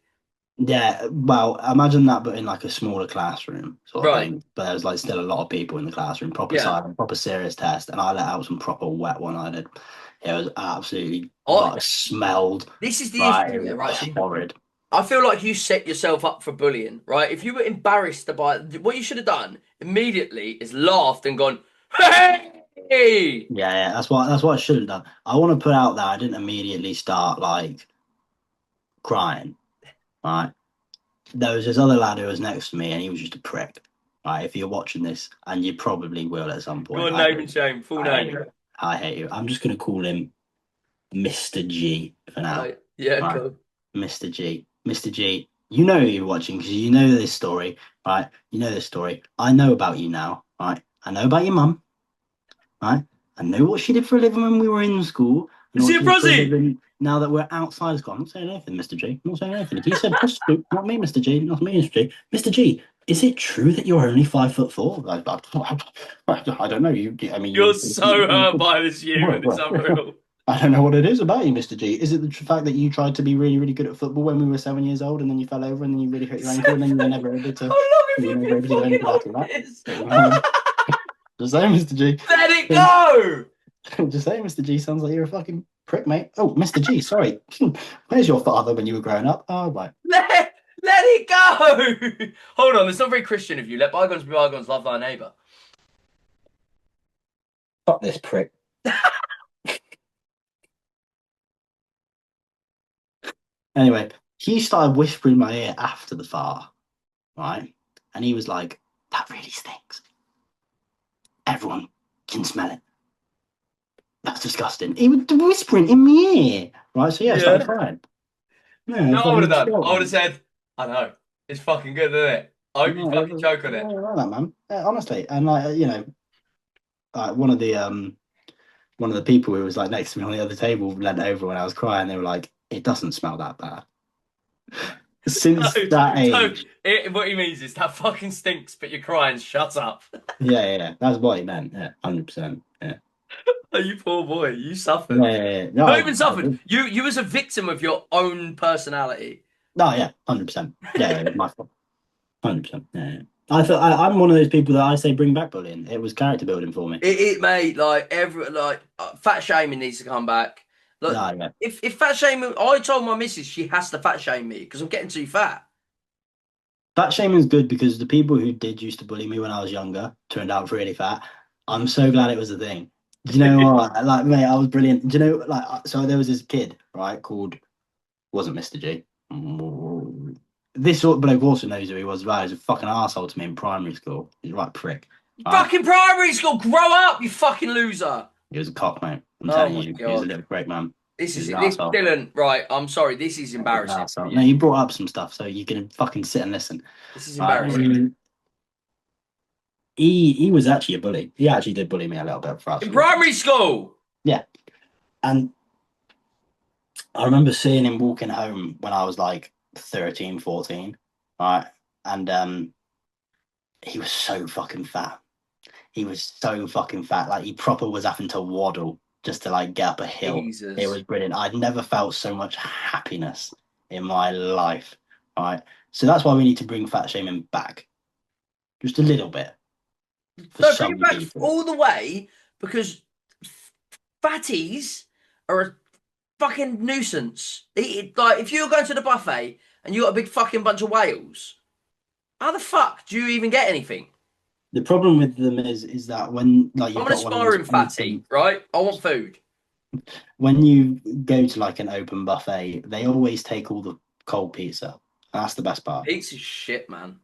Yeah, well, imagine that, but in like a smaller classroom, sort of Right. thing. But there was like still a lot of people in the classroom, proper silent, proper serious test, and I let out some proper wet one. I did. It was absolutely smelled. This is the issue, right? Horrid. I feel like you set yourself up for bullying, right? If you were embarrassed by what you should have done immediately is laughed and gone, hey! Yeah, that's what I should have done. I want to put out that I didn't immediately start like crying. Right. There was this other lad who was next to me and he was just a prick. Right. If you're watching this, and you probably will at some point. Go on, name and shame, full name. I hate you. I'm just gonna call him Mr. G for now. Yeah, right. Cool. Mr. G. Mr. G, you know you're watching because you know this story, right? You know this story. I know about you now, right? I know about your mum, right? I know what she did for a living when we were in school. Is it Brazzy? Now that we're outside school, I'm not saying anything, Mr. G. I'm not saying anything. He said prostitute, not me, Mr. G. Not me, Mr. G. Mr. G, Is it true that you're only 5'4"? I don't know. I mean, You're so hurt by this human. It's well, unreal. I don't know what it is about you, Mr. G. Is it the fact that you tried to be really, really good at football when we were 7 years old, and then you fell over, and then you really hurt your ankle, and then you were never able to, How long have you were you never been able to do fucking anything on after that? this? Just saying, Mr. G. Let it go! Just saying, Mr. G. Sounds like you're a fucking prick, mate. Oh, Mr. G. Sorry. Where's your father when you were growing up? Oh, right. Let it go! Hold on, it's not very Christian of you. Let bygones be bygones, love thy neighbour. Fuck this prick. Anyway, he started whispering in my ear after the fart, right? And he was like, "That really stinks. Everyone can smell it. That's disgusting." He was whispering in my ear, right? So yeah, I started Yeah. crying. You Yeah, know what I would fucking have done? I would have disgusting. said, I know. It's fucking good, isn't it? I hope you No, fucking choke on yeah, it. I like that, man. Yeah, honestly, and like one of the people who was like next to me on the other table leant over when I was crying. They were like, "It doesn't smell that bad." No, Since that no. age, What he means is that fucking stinks, but you're crying. Shut up. yeah, that's what he meant. Yeah, 100%. Yeah, Oh, you poor boy. You suffered. yeah. No, Not even suffered. You was a victim of your own personality. no, yeah, 100%. Yeah, it was my fault. 100%. Yeah. I'm one of those people that I say bring back bullying. It was character building for me. Mate, like fat shaming needs to come back. Look, No, yeah. if fat shaming, I told my missus she has to fat shame me because I'm getting too fat. Fat shaming's good because the people who did used to bully me when I was younger turned out really fat. I'm so glad it was a thing. Do you know what? Like, mate, I was brilliant. Do you know, like, so there was this kid, right, called, wasn't Mr. G. This sort of bloke also knows who he was, right? He was a fucking asshole to me in primary school. He's a right prick, right? Fucking primary school, grow up, you fucking loser. He was a cock, mate. I'm Oh telling my you, he was a god. little prick, man. This He was is an this asshole. Dylan, right? I'm sorry, this is He was an embarrassing for arsehole. No, you. you brought up some stuff, so you can fucking sit and listen. This is Right? embarrassing. He was actually a bully. He actually did bully me a little bit for In absolute. primary school. Yeah, and I remember seeing him walking home when I was like 13, 14, right? And he was so fucking fat. He was so fucking fat. Like he proper was having to waddle just to like get up a hill. It Jesus. was brilliant. I'd never felt so much happiness in my life. Right. So that's why we need to bring fat shaming back. Just a little bit for No, bring some it back people. all the way because fatties are a fucking nuisance. Like, if you're going to the buffet and you got a big fucking bunch of whales, how the fuck do you even get anything? The problem with them is that when like you've I'm an got one of those aspiring fatty, open, right? I want food. when you go to like an open buffet, they always take all the cold pizza. That's the best part. Pizza's shit, man.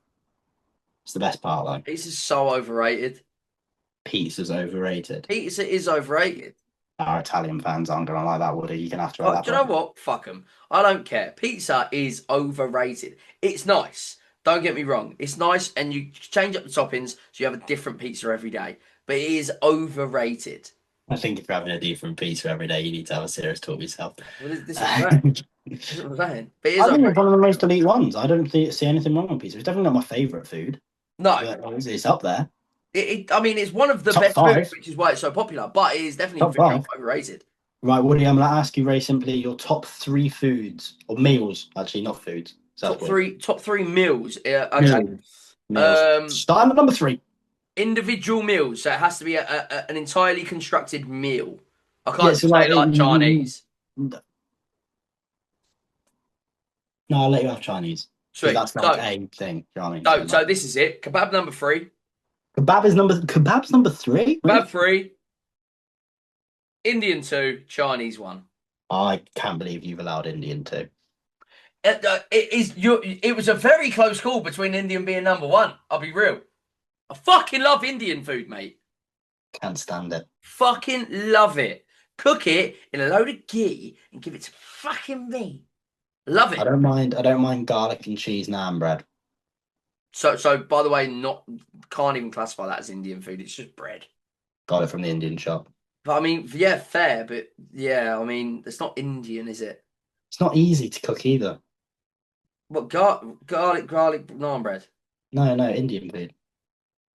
It's the best part, like Pizza's so overrated. pizza's overrated. Pizza is overrated. Our Italian fans aren't gonna like that, Woody. You're gonna have to write Oh, that do you know down. what? Fuck them. I don't care. Pizza is overrated. It's nice. Don't get me wrong. It's nice, and you change up the toppings so you have a different pizza every day. But it is overrated. I think if you're having a different pizza every day, you need to have a serious talk with yourself. Well, this is what I'm saying. I This is what I'm saying. But it is think it's overrated. one of the most elite ones. I don't see anything wrong with pizza. It's definitely not my favorite food, No, but it's up there. I mean, it's one of the Top best foods, five. which is why it's so popular. But it is definitely Top very five. overrated. Right, Woody, I'm gonna ask you very simply your top three foods or meals, actually, not foods. So that's weird. Top three meals. Okay. Meals. Meals. Starting at number three. Individual meals. So it has to be an entirely constructed meal. I Yeah, can't so just say like like Chinese. no, I'll let you have Chinese because Sweet. that's like a thing. You know what I mean? So So like this is it. Kebab number three. kebab's number three. Really? Kebab three. Indian two. Chinese one. I can't believe you've allowed Indian too. It was a very close call between Indian being number one. I'll be real. I fucking love Indian food, mate. Can't stand it. Fucking love it. Cook it in a load of ghee and give it to fucking me. Love I it. don't mind. I don't mind garlic and cheese naan bread. So by the way, not can't even classify that as Indian food. It's just bread. Got it from the Indian shop. But I mean, yeah, fair. But yeah, I mean, it's not Indian, is it? It's not easy to cook either. What garlic naan bread? No, no, Indian food.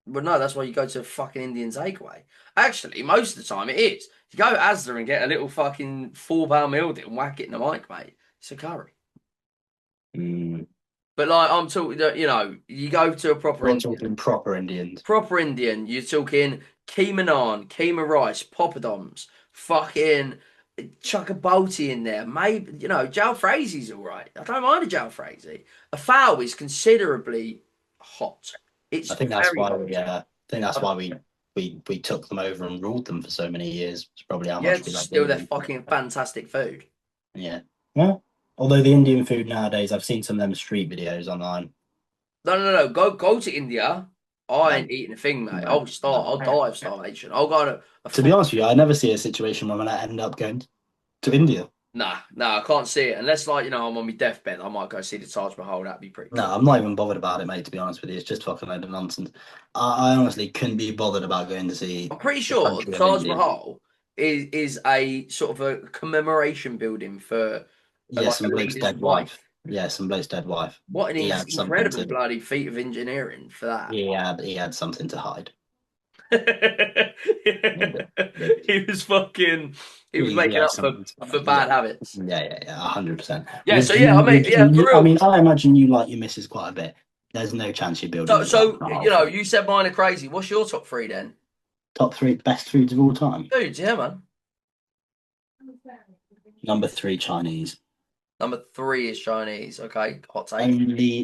But no, that's why you go to a fucking Indian takeaway. Actually, most of the time it is. You go to Asda and get a little fucking £4 meal deal and whack it in the mic, mate. It's a curry. Mm. But like I'm talking, you go to a proper We're Indian. talking proper Indians. Proper Indian, you're talking keema naan, keema rice, poppadoms, fucking chuck a balti in there. Maybe, jalfrezi's all right. I don't mind a jalfrezi. A fowl is considerably hot. It's I think that's very why hot. we. I think that's why we took them over and ruled them for so many years. It's probably how Yeah, much it's we like still their Indian. fucking fantastic food. Yeah. Yeah. Although the Indian food nowadays, I've seen some of them street videos online. No, no, no. Go to India. I No, ain't eating a thing, mate. no, I'll start. no. I'll die of starvation. I'll go on a To be full. honest with you, I never see a situation where I'm gonna end up going to India. Nah, nah, I can't see it unless, like, I'm on my deathbed. I might go see the Taj Mahal. That'd be pretty No, cool. I'm not even bothered about it, mate. To be honest with you, it's just fucking load of nonsense. I honestly couldn't be bothered about going to see I'm pretty the sure the country of Taj India. Mahal is a sort of a commemoration building for Yeah, like a some bloke's leader's dead wife. wife. Yeah, some bloke's dead wife. What an He had something incredible to. bloody feat of engineering for that. He had something to hide. He was fucking. He was He making had up for something to for hide. Yeah, bad habits. yeah, 100%. Yeah. So yeah, I mean, yeah, for I real. mean, I imagine you like your missus quite a bit. There's no chance you're building So, the Taj so Mahal for her. you said mine are crazy. What's your top three then? Top three best foods of all time. Foods, yeah, man. Number three, Chinese. Number three is Chinese. Okay, hot take.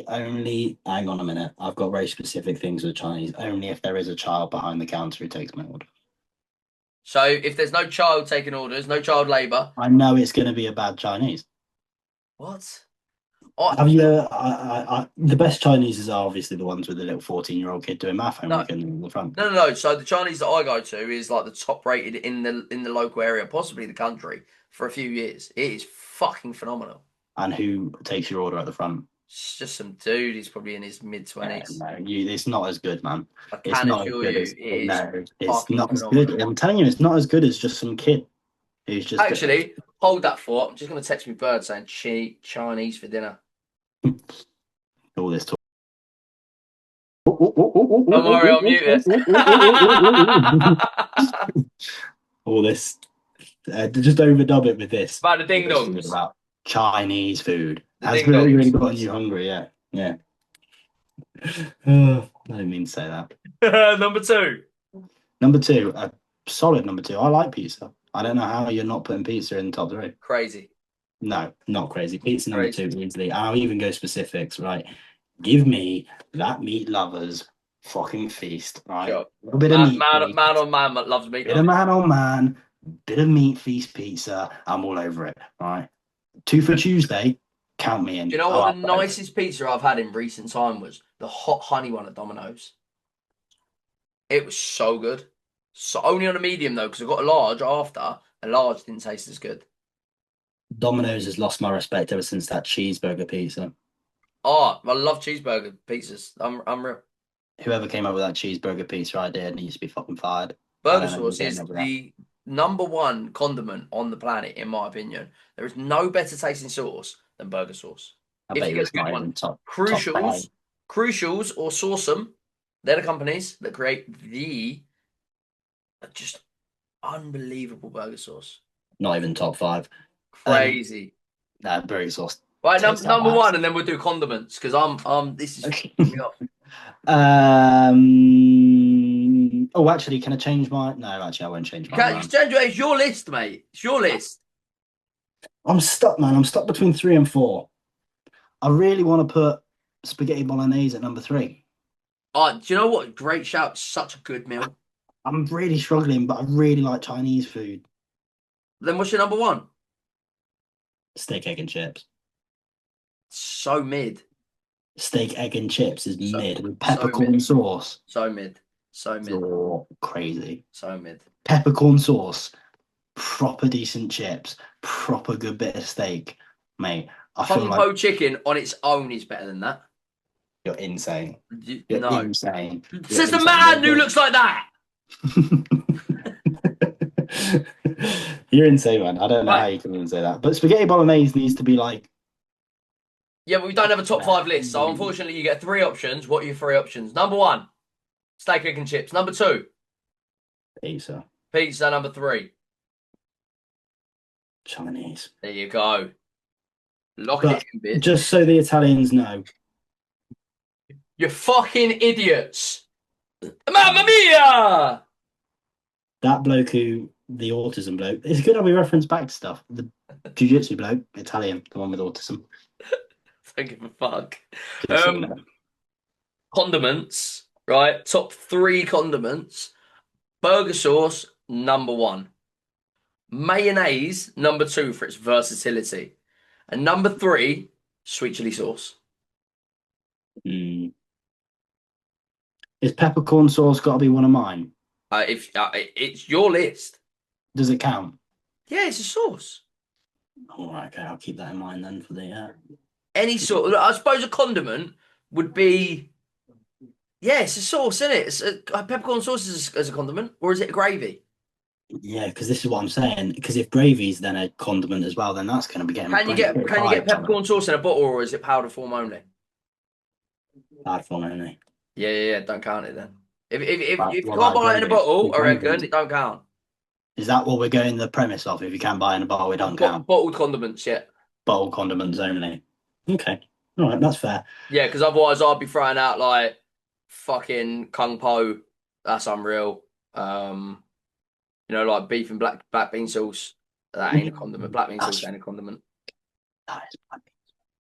Only, hang on a minute. I've got very specific things with Chinese. Only if there is a child behind the counter who takes my order. So if there's no child taking orders, no child labour. I know it's going to be a bad Chinese. What? I Have you? The best Chineses are obviously the ones with the little 14-year-old kid doing math no. homework in the front. No, no, no. So the Chinese that I go to is like the top rated in the local area, possibly the country, for a few years. It is fucking phenomenal. And who takes your order at the front? It's just some dude. He's probably in his mid Yeah, twenties. no, it's not as good, man. I It's can not as assure good you, as it is no. It's fucking not as good. phenomenal. I'm telling you, it's not as good as just some kid who's just Actually, hold that thought. I'm just going to text me bird saying Chinese for dinner. all this talk. Don't worry, I'll mute it. All this, just overdub it with this. About the ding dongs. About Chinese food. The Has ding really dongs. gotten you hungry? Yeah, yeah. I didn't mean to say that. Number two. Number two, a solid number two. I like pizza. I don't know how you're not putting pizza in the top three. Crazy. No, not crazy. Pizza number Crazy. two easily. I'll even go specifics, right? Give me that meat lovers fucking feast, right? Sure. A little bit of meat. Man on man loves meat. Bit of man on man, bit of meat feast pizza. I'm all over it, right? Two for Tuesday, count me in. Do you know Oh, what the nicest pizza I've had in recent time was? The hot honey one at Domino's. It was so good. So only on a medium though, because I got a large after, and large didn't taste as good. Domino's has lost my respect ever since that cheeseburger pizza. Oh, I love cheeseburger pizzas. I'm real. Whoever came up with that cheeseburger pizza idea needs to be fucking fired. Burger I don't know sauce who is came up with that. the number one condiment on the planet, in my opinion. There is no better tasting sauce than burger sauce. I If bet you you get it's a good not one, even top five. Crucials or Sauceum, they're the companies that create the just unbelievable burger sauce. Not even top five. Crazy. Burger sauce. Right, tastes number like one, and then we'll do condiments because this is Okay. me off. Oh, actually, can I change my? No, actually, I won't change You my can't, mind. it's your list, mate. It's your list. I'm stuck, man. I'm stuck between three and four. I really want to put spaghetti bolognese at number three. Do you know what? Great shout. Such a good meal. I'm really struggling, but I really like Chinese food. Then what's your number one? Steak, egg, and chips. So mid. Steak, egg, and chips is So- mid with so peppercorn mid. sauce. So mid. So mid. Oh, crazy. So mid. Peppercorn sauce, proper decent chips, proper good bit of steak, mate. I feel Kung like Po chicken on its own is better than that. you're insane. You're No. insane. Says the man who looks like that. You're insane, man. I don't know Right. how you can even say that. But spaghetti bolognese needs to be like Yeah, but we don't have a top five list, so unfortunately you get three options. What are your three options? Number one, steak, egg, and chips. Number two, Pizza. pizza. Number three, Chinese. there you go. Locking it But in, bitch. just so the Italians know, You fucking idiots. Mamma mia! that bloke who the autism bloke, it's good how we reference back to stuff. The jiu-jitsu bloke, Italian, the one with autism. Don't give a fuck. Just so you know. Condiments, right? Top three condiments. Burger sauce, number one. Mayonnaise, number two for its versatility. And number three, sweet chili sauce. Mm. Is peppercorn sauce got to be one of mine? If it's your list, Does it count? yeah, it's a sauce. All right, okay, I'll keep that in mind then for the. Any sort. I suppose a condiment would be. Yeah, it's a sauce, isn't it? It's a peppercorn sauce as a condiment, or is it a gravy? Yeah, because this is what I'm saying. Because if gravy's then a condiment as well, then that's going to be getting. Can you get peppercorn sauce in a bottle, or is it powder form only? Bad form only. Yeah. Don't count it then. If Right, you what can't about buy it in a gravy? bottle, I Gravy. reckon it don't count. Is that what we're going the premise of? If you can't buy in a bottle, we don't count. Bottled condiments, yeah. Bottle condiments only. Okay, all right, that's fair. Yeah, because otherwise I'd be throwing out like fucking Kung Po. That's unreal. Like beef and black bean sauce. That ain't a condiment. Black bean sauce ain't a condiment. That is bad.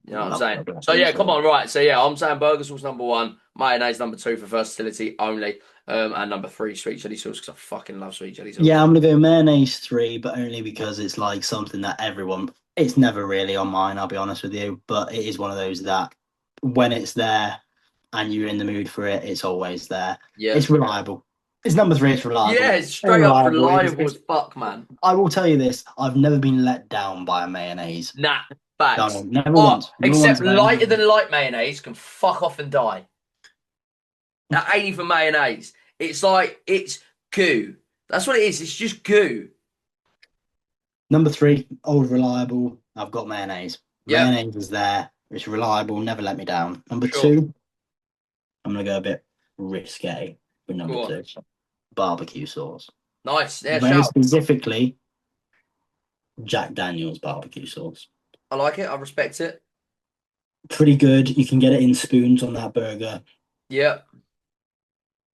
You know what I'm saying? So yeah, come on, right. So yeah, I'm saying burger sauce number one, mayonnaise number two for versatility only, and number three sweet chili sauce because I fucking love sweet chili sauce. Yeah, I'm gonna go mayonnaise 3, but only because it's like something that everyone. It's never really on mine. I'll be honest with you, but it is one of those that when it's there and you're in the mood for it, it's always there. Yeah, It's reliable. It's number 3. It's reliable. yeah, it's straight up reliable as fuck, man. I will tell you this: I've never been let down by a mayonnaise. Nah, facts. No, never once. Never Except once lighter than light mayonnaise can fuck off and die. That ain't even mayonnaise. It's goo. That's what it is. It's just goo. Number 3, old reliable. I've got mayonnaise. Yep. Mayonnaise is there. It's reliable. Never let me down. Number Sure. 2, I'm gonna go a bit risque with number 2. Barbecue sauce. Nice. Yeah, Very shout. specifically, Jack Daniel's barbecue sauce. I like it. I respect it. Pretty good. You can get it in spoons on that burger. Yeah.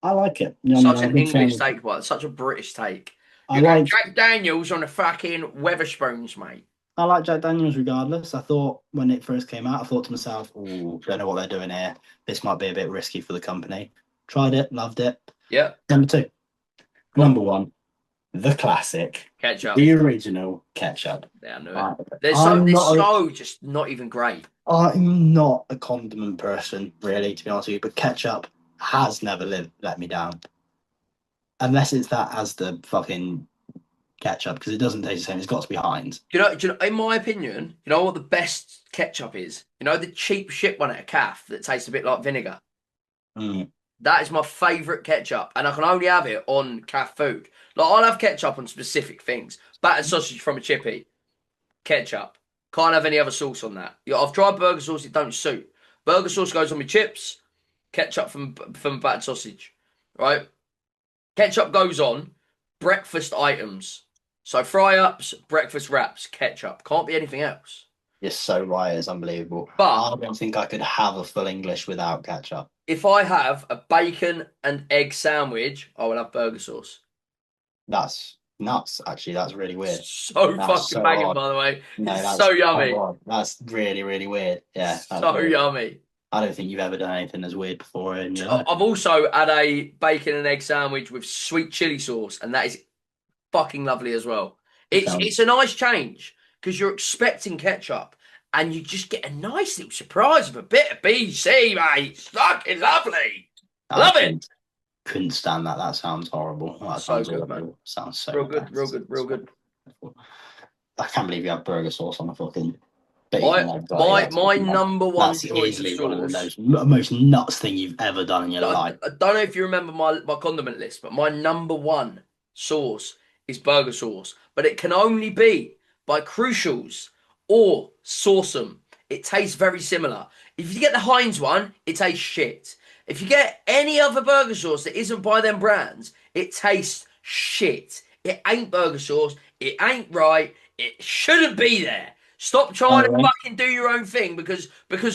I like it. You know, Such I'm a an big fan English of- take, but such a British take. I You got like Jack Daniels on the fucking Weatherspoons, mate. I like Jack Daniels regardless. I thought when it first came out, I thought to myself, "Oh, don't know what they're doing here. This might be a bit risky for the company." Tried it, loved it. Yeah. Number 2. Number 1, the classic, Ketchup. the original ketchup. Yeah, I knew it. Uh, There's I'm just not even great. I'm not a condiment person, really, to be honest with you, but ketchup has never let me down. Unless it's that as the fucking ketchup, because it doesn't taste the same. It's got to be Heinz. Do you know, in my opinion, you know what the best ketchup is? You know the cheap shit one at a calf that tastes a bit like vinegar? Mm. That is my favourite ketchup, and I can only have it on calf food. Like, I'll have ketchup on specific things. Battered sausage from a chippy, ketchup. Can't have any other sauce on that. Yeah, I've tried burger sauce, it don't suit. Burger sauce goes on my chips, ketchup from battered sausage, right? Ketchup goes on breakfast items. So fry-ups, breakfast wraps, ketchup. Can't be anything else. You're so right, it's unbelievable. But I don't think I could have a full English without ketchup. if I have a bacon and egg sandwich, I will have burger sauce. That's nuts, actually. That's really weird. So That's fucking so banging, odd. by the way. No, It's that's so yummy. odd. That's really, really weird. Yeah. That's So weird. yummy. I don't think you've ever done anything as weird before in your life. I've also had a bacon and egg sandwich with sweet chili sauce, and that is fucking lovely as well. It's a nice change because you're expecting ketchup, and you just get a nice little surprise of a bit of BC, mate. It's fucking lovely. Love it. Couldn't stand that. That sounds horrible. That So sounds good, awful. man. Sounds so Real good, bad. real good, real good. I can't believe you have burger sauce on a fucking My number one That's choice of easily one of the sauce. most nuts thing you've ever done in your I life. don't know if you remember my condiment list, but my number one sauce is burger sauce. But it can only be by Crucials or Sauceum. it tastes very similar. If you get the Heinz one, it tastes shit. If you get any other burger sauce that isn't by them brands, it tastes shit. It ain't burger sauce. It ain't right. It shouldn't be there. Stop Oh, trying to really? fucking do your own thing because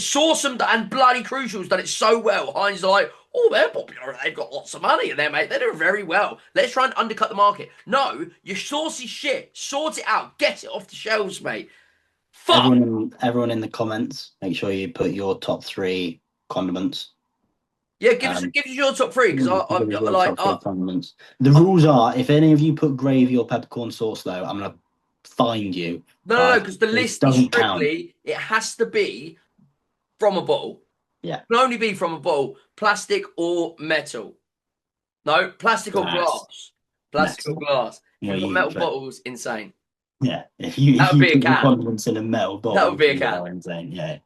Sauce and Bloody Crucial's done it so well. Heinz are like, oh, they're popular. They've got lots of money in there, mate. They do very well. Let's try and undercut the market. No, your saucy shit. Sort it out. Get it off the shelves, mate. Fuck. Everyone in the comments, make sure you put your top 3 condiments. Yeah, give us your top three because I'm Give us your like, top 3 condiments. The rules are, if any of you put gravy or peppercorn sauce, though, I'm gonna find you. no, Right? because the It list is doesn't count. strictly it has to be from a bottle. Yeah. It can only be from a bottle, plastic or metal. No, plastic or glass. Plastic or Metal. glass. If Well, you've got metal bottles, insane. yeah. If you That would be a put your can. condiments in a metal That bottle, would be a you can. are insane. Yeah.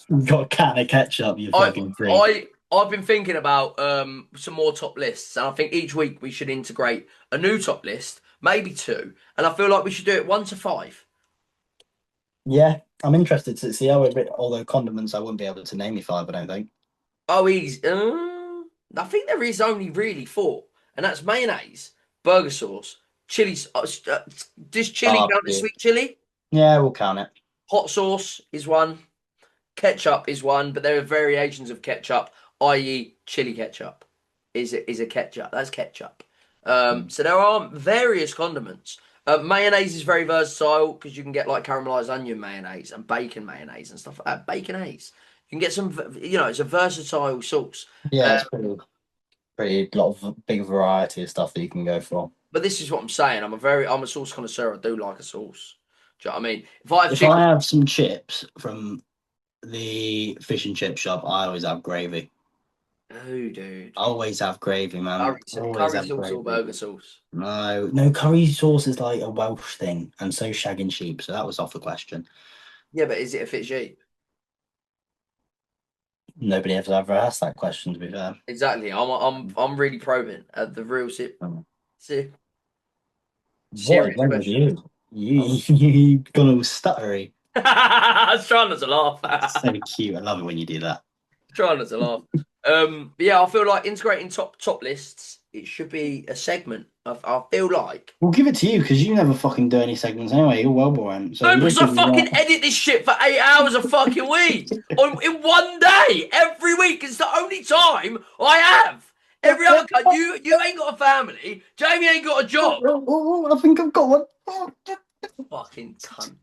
You've got a can of ketchup, you're fucking free. I've been thinking about some more top lists, and I think each week we should integrate a new top list, maybe 2, and I feel like we should do it 1 to 5. Yeah, I'm interested to see how it. Although condiments, I wouldn't be able to name you 5. I don't think. Oh, easy. I think there is only really 4, and that's mayonnaise, burger sauce, chili. Does chili count as Barbecue. sweet chili? Yeah, we'll count it. Hot sauce is one. Ketchup is one, but there are variations of ketchup, i.e., chili ketchup is a ketchup. That's ketchup. So there are various condiments. Mayonnaise is very versatile because you can get like caramelized onion mayonnaise and bacon mayonnaise and stuff like that. Baconaise. You can get some, it's a versatile sauce. Yeah, it's pretty lot of big variety of stuff that you can go for. But this is what I'm saying. I'm a sauce connoisseur. I do like a sauce. Do you know what I mean? If I have If chicken, I have some chips from the fish and chip shop, I always have gravy. oh, dude, Always have gravy, man. Always curry have sauce or gravy. burger sauce. No, curry sauce is like a Welsh thing, and so shag and sheep. So that was off the question. Yeah, but is it a fit sheep? Nobody has ever asked that question, to be fair. Exactly. I'm really probing at the real sip. See, What serious is wrong with question. you gone all stuttery. I was trying not to laugh. So cute. I love it when you do that. Trying not to laugh. But yeah, I feel like integrating top lists. It should be a segment. I feel like. We'll give it to you because you never fucking do any segments anyway. You're well boring. So No, we'll because I give you fucking that. edit this shit for 8 hours a fucking week in one day every week. It's the only time I have. Every other you ain't got a family. Jamie ain't got a job. Oh, I think I've got one. Fucking cunt.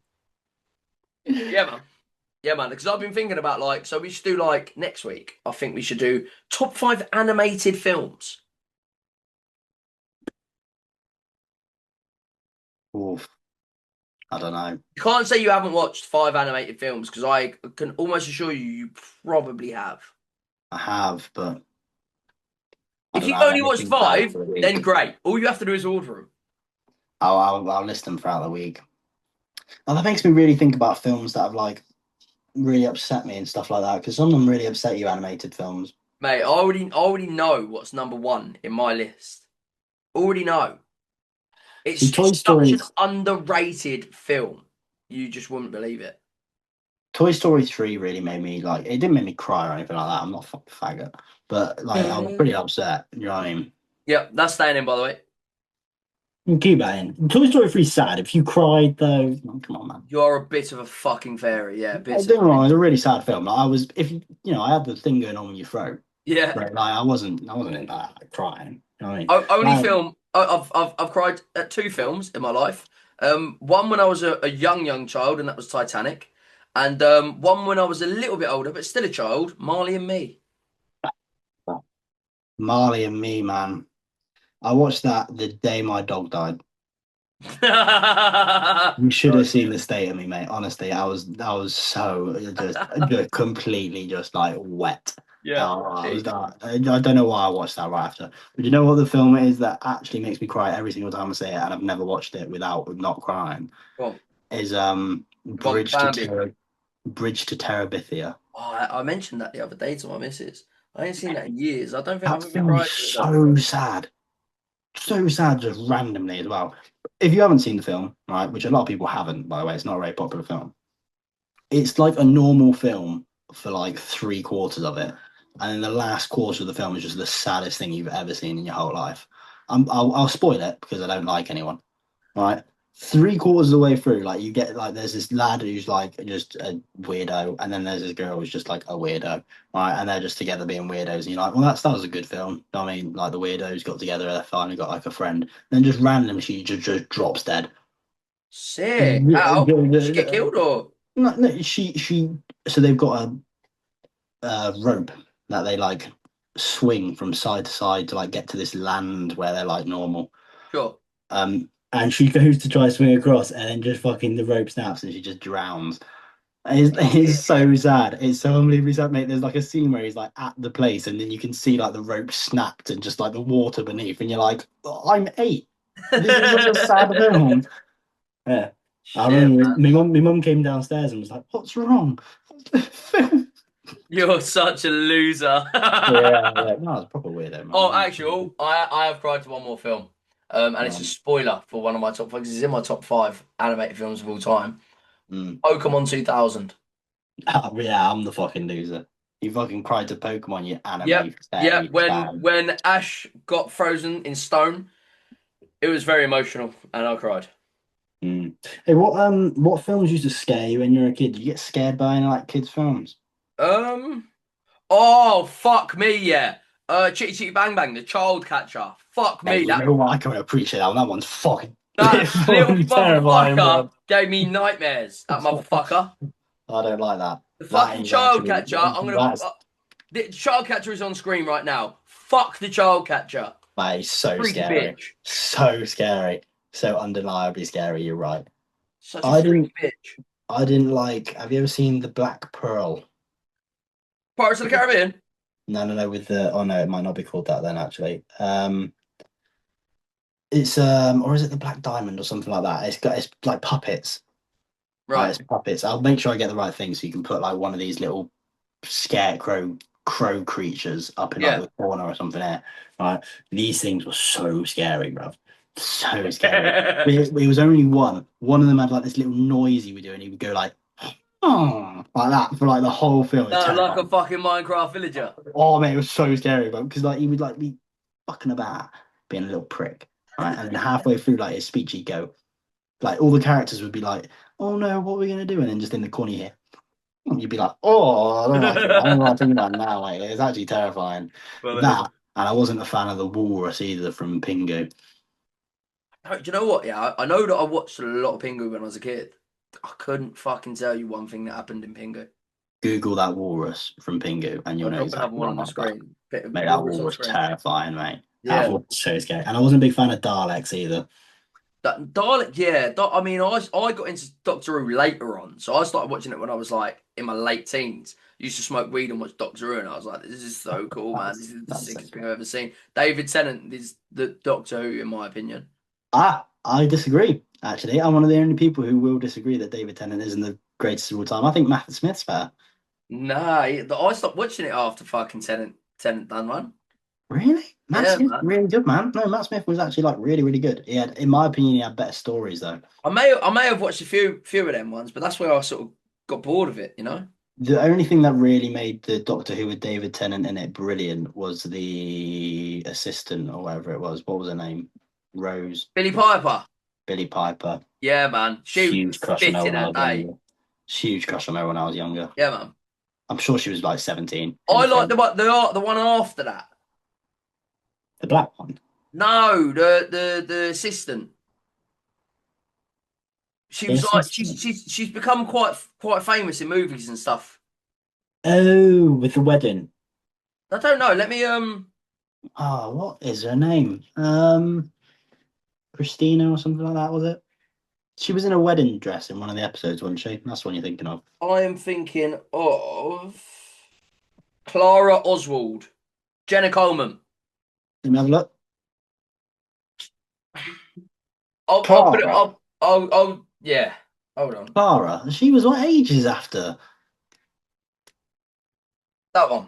Yeah, man. Yeah, man. Because I've been thinking about so we should do next week. I think we should do top 5 animated films. Oof. I don't know. You can't say you haven't watched 5 animated films because I can almost assure you probably have. I have, but I If don't you've know, only I watched think about it 5, for the week. then great. All you have to do is order them. I'll list them throughout the week. And that makes me really think about films that have really upset me and stuff like that, because some of them really upset you, animated films. Mate, I already know what's number 1 in my list. Already know. It's Toy such Story. an underrated film. You just wouldn't believe it. Toy Story 3 really made me it didn't make me cry or anything like that. I'm not a fucking faggot. But I was pretty upset. You know what I mean? Yep, that's staying in, by the way. You keep that in. Toy Story 3 is sad. If you cried though, come on, man. You are a bit of a fucking fairy, yeah. Don't get me wrong, it's a really sad film. I had the thing going on in your throat. Yeah. Right? I wasn't in that crying. You know what I mean? Only film I've cried at 2 films in my life. One when I was a young child, and that was Titanic. And one when I was a little bit older, but still a child, Marley and Me. Marley and Me, man. I watched that the day my dog died. You should have seen the state of me, mate. Honestly, I was so just completely just wet. Yeah. I don't know why I watched that right after. But you know what the film is that actually makes me cry every single time I see it, and I've never watched it without not crying. What? Is Bridge to Terabithia. Oh, I mentioned that the other day to my missus. I ain't seen that in years. I don't think That I've ever film cried. is so sad. So sad, just randomly as well. If you haven't seen the film, right, which a lot of people haven't, by the way, it's not a very popular film. it's like a normal film for like three quarters of it, and then the last quarter of the film is just the saddest thing you've ever seen in your whole life. I'll spoil it because I don't like anyone. Right, three quarters of the way through, like you get like there's this lad who's like just a weirdo, and then there's this girl who's just like a weirdo, right? And they're just together being weirdos, and you're like, well, that was a good film. I mean, like the weirdos got together, they finally got like a friend. Then just randomly she just drops dead. Sick. How? Did she get killed or? No, no, she. So they've got a rope that they like swing from side to side to like get to this land where they're like normal. Sure. And she goes to try to swing across, and then just fucking the rope snaps, and she just drowns. It's so sad. It's so unbelievably sad, mate. There's like a scene where he's like at the place, and then you can see like the rope snapped and just like the water beneath, and you're like, oh, I'm 8. This is such a sad film. Yeah. I Shit, remember man. my mum came downstairs and was like, "What's wrong?" Film. You're such a loser. Yeah, yeah, no, it's a proper weirdo, Oh, man. actually, I have cried to one more film. And it's a Um, spoiler for one of my top 5. It's in my top 5 animated films of all time. mm. Pokemon 2000. Yeah, I'm the fucking loser. You fucking cried to Pokemon, you Yep, anime yep. fairy When fan. when Ash got frozen in stone, it was very emotional, and I cried. Mm. Hey, what films used to scare you when you were a kid? Did you get scared by any like kids' films? Um. Oh, fuck me, yeah. Chitty Chitty Bang Bang, the child catcher. Fuck Hey, me, you that know what? I can appreciate that one. That one's fucking, that little fucking terrifying, motherfucker bro. gave me nightmares. That motherfucker. I don't like that. The That fucking is child actually catcher. I'm gonna. that's The child catcher is on screen right now. Fuck the child catcher. that is so Freaky scary. bitch. So scary. So undeniably scary, you're right. Such a I freaky didn't bitch. I didn't like have you ever seen The Black Pearl? Pirates of the Caribbean. No, no, no, with the oh no, it might not be called that then actually. It's or is it The Black Diamond or something like that? It's like puppets. Right, Right. it's puppets. I'll make sure I get the right thing so you can put like one of these little scarecrow crow creatures up in like Yeah. the corner or something there. Right. These things were so scary, bro. So scary. It was only one. One of them had like this little noise he would do, and he would go oh, like that for like the whole film. It was Sounded like a terrifying. fucking Minecraft villager. Oh man, it was so scary, bro. Because like he would like be fucking about, being a little prick. Right. And then halfway through like his speech, he'd go, like all the characters would be like, "Oh no, what are we gonna do?" And then just in the corner here, you'd be like, "Oh, I don't like it. I don't like thinking about it now." Like it's actually terrifying. Well, That, and I wasn't a fan of the walrus either from Pingu. do you know what? Yeah, I know that I watched a lot of Pingu when I was a kid. I couldn't fucking tell you one thing that happened in Pingu. Google that walrus from Pingu, and you'll I'll know drop another exactly one what on I'm my on about. screen. Mate, that Walrus on walrus screen. terrifying, mate. That Yeah. was so scary, and I wasn't a big fan of Daleks either. That Dalek, yeah. I mean, I got into Doctor Who later on, so I started watching it when I was like in my late teens. Used to smoke weed and watch Doctor Who, and I was like, "This is so cool, man! This is the That's sickest thing I've ever seen." David Tennant is the Doctor Who, in my opinion. I disagree. Actually, I'm one of the only people who will disagree that David Tennant isn't the greatest of all time. I think Matt Smith's better. Nah, I stopped watching it after fucking Tennant done one. Really? Matt Yeah, Smith, man. really good, man. No, Matt Smith was actually like really, really good. He had, in my opinion, he had better stories though. I may have watched a few of them ones, but that's where I sort of got bored of it, you know. The only thing that really made the Doctor Who with David Tennant in it brilliant was the assistant or whatever it was. What was her name? Rose, Billy Piper. Billy Piper. Yeah, man. She was Huge crush on fit her in when I her was day. younger. Huge crush on her when I was younger. Yeah, man. I'm sure she was like 17 in I the like film. the one after that. The black one. No, the assistant. She The was like assistant. she's become quite famous in movies and stuff. Oh, with the wedding. I don't know. Let me Oh, what is her name? Christina or something like that, was it? She was in a wedding dress in one of the episodes, wasn't she? That's the one you're thinking of. I am thinking of Clara Oswald, Jenna Coleman. Let me have a look. I'll put it Clara. up. Yeah. Hold on. Clara. She was what ages after? That one.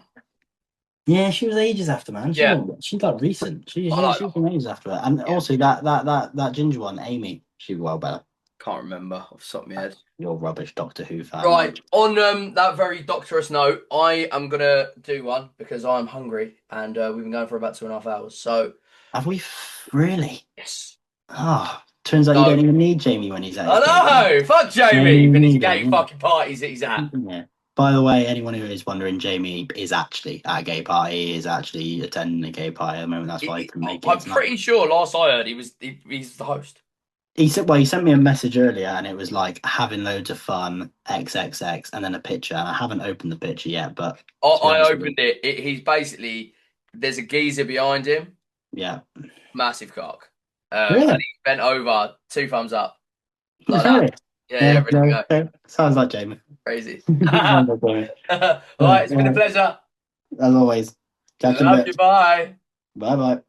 Yeah, she was ages after, man. Yeah. She's like recent. I like She that was from ages after her. And one. also that ginger one, Amy, she was well better. Can't remember off the top of my head. You're rubbish Doctor Who fan. Right, on that very doctorous note, I am gonna do one because I'm hungry and we've been going for about 2.5 hours. So, Have we really? yes. Ah, turns out you don't No. even need Jamie when he's at his gay I know! Fuck You don't Jamie even and his need gay him, fucking parties that he's at. yeah. By the way, anyone who is wondering, Jamie is actually at a gay party. He is actually attending a gay party at the moment. That's why he can make I'm it tonight. pretty sure last I heard he's the host. He said, well, he sent me a message earlier, and it was like having loads of fun, XXX, and then a picture. And I haven't opened the picture yet, but to be I honest with opened you, it. He's basically there's a geezer behind him, yeah, massive cock, and really, he's bent over, 2 thumbs up, like that. really, Yeah, yeah, yeah, ready to no, go. okay. Sounds like Jamie. Crazy. Sounds All like Jamie. right, it's been a Right. pleasure. As always, catch you in a Love you. bit. Bye. Bye bye.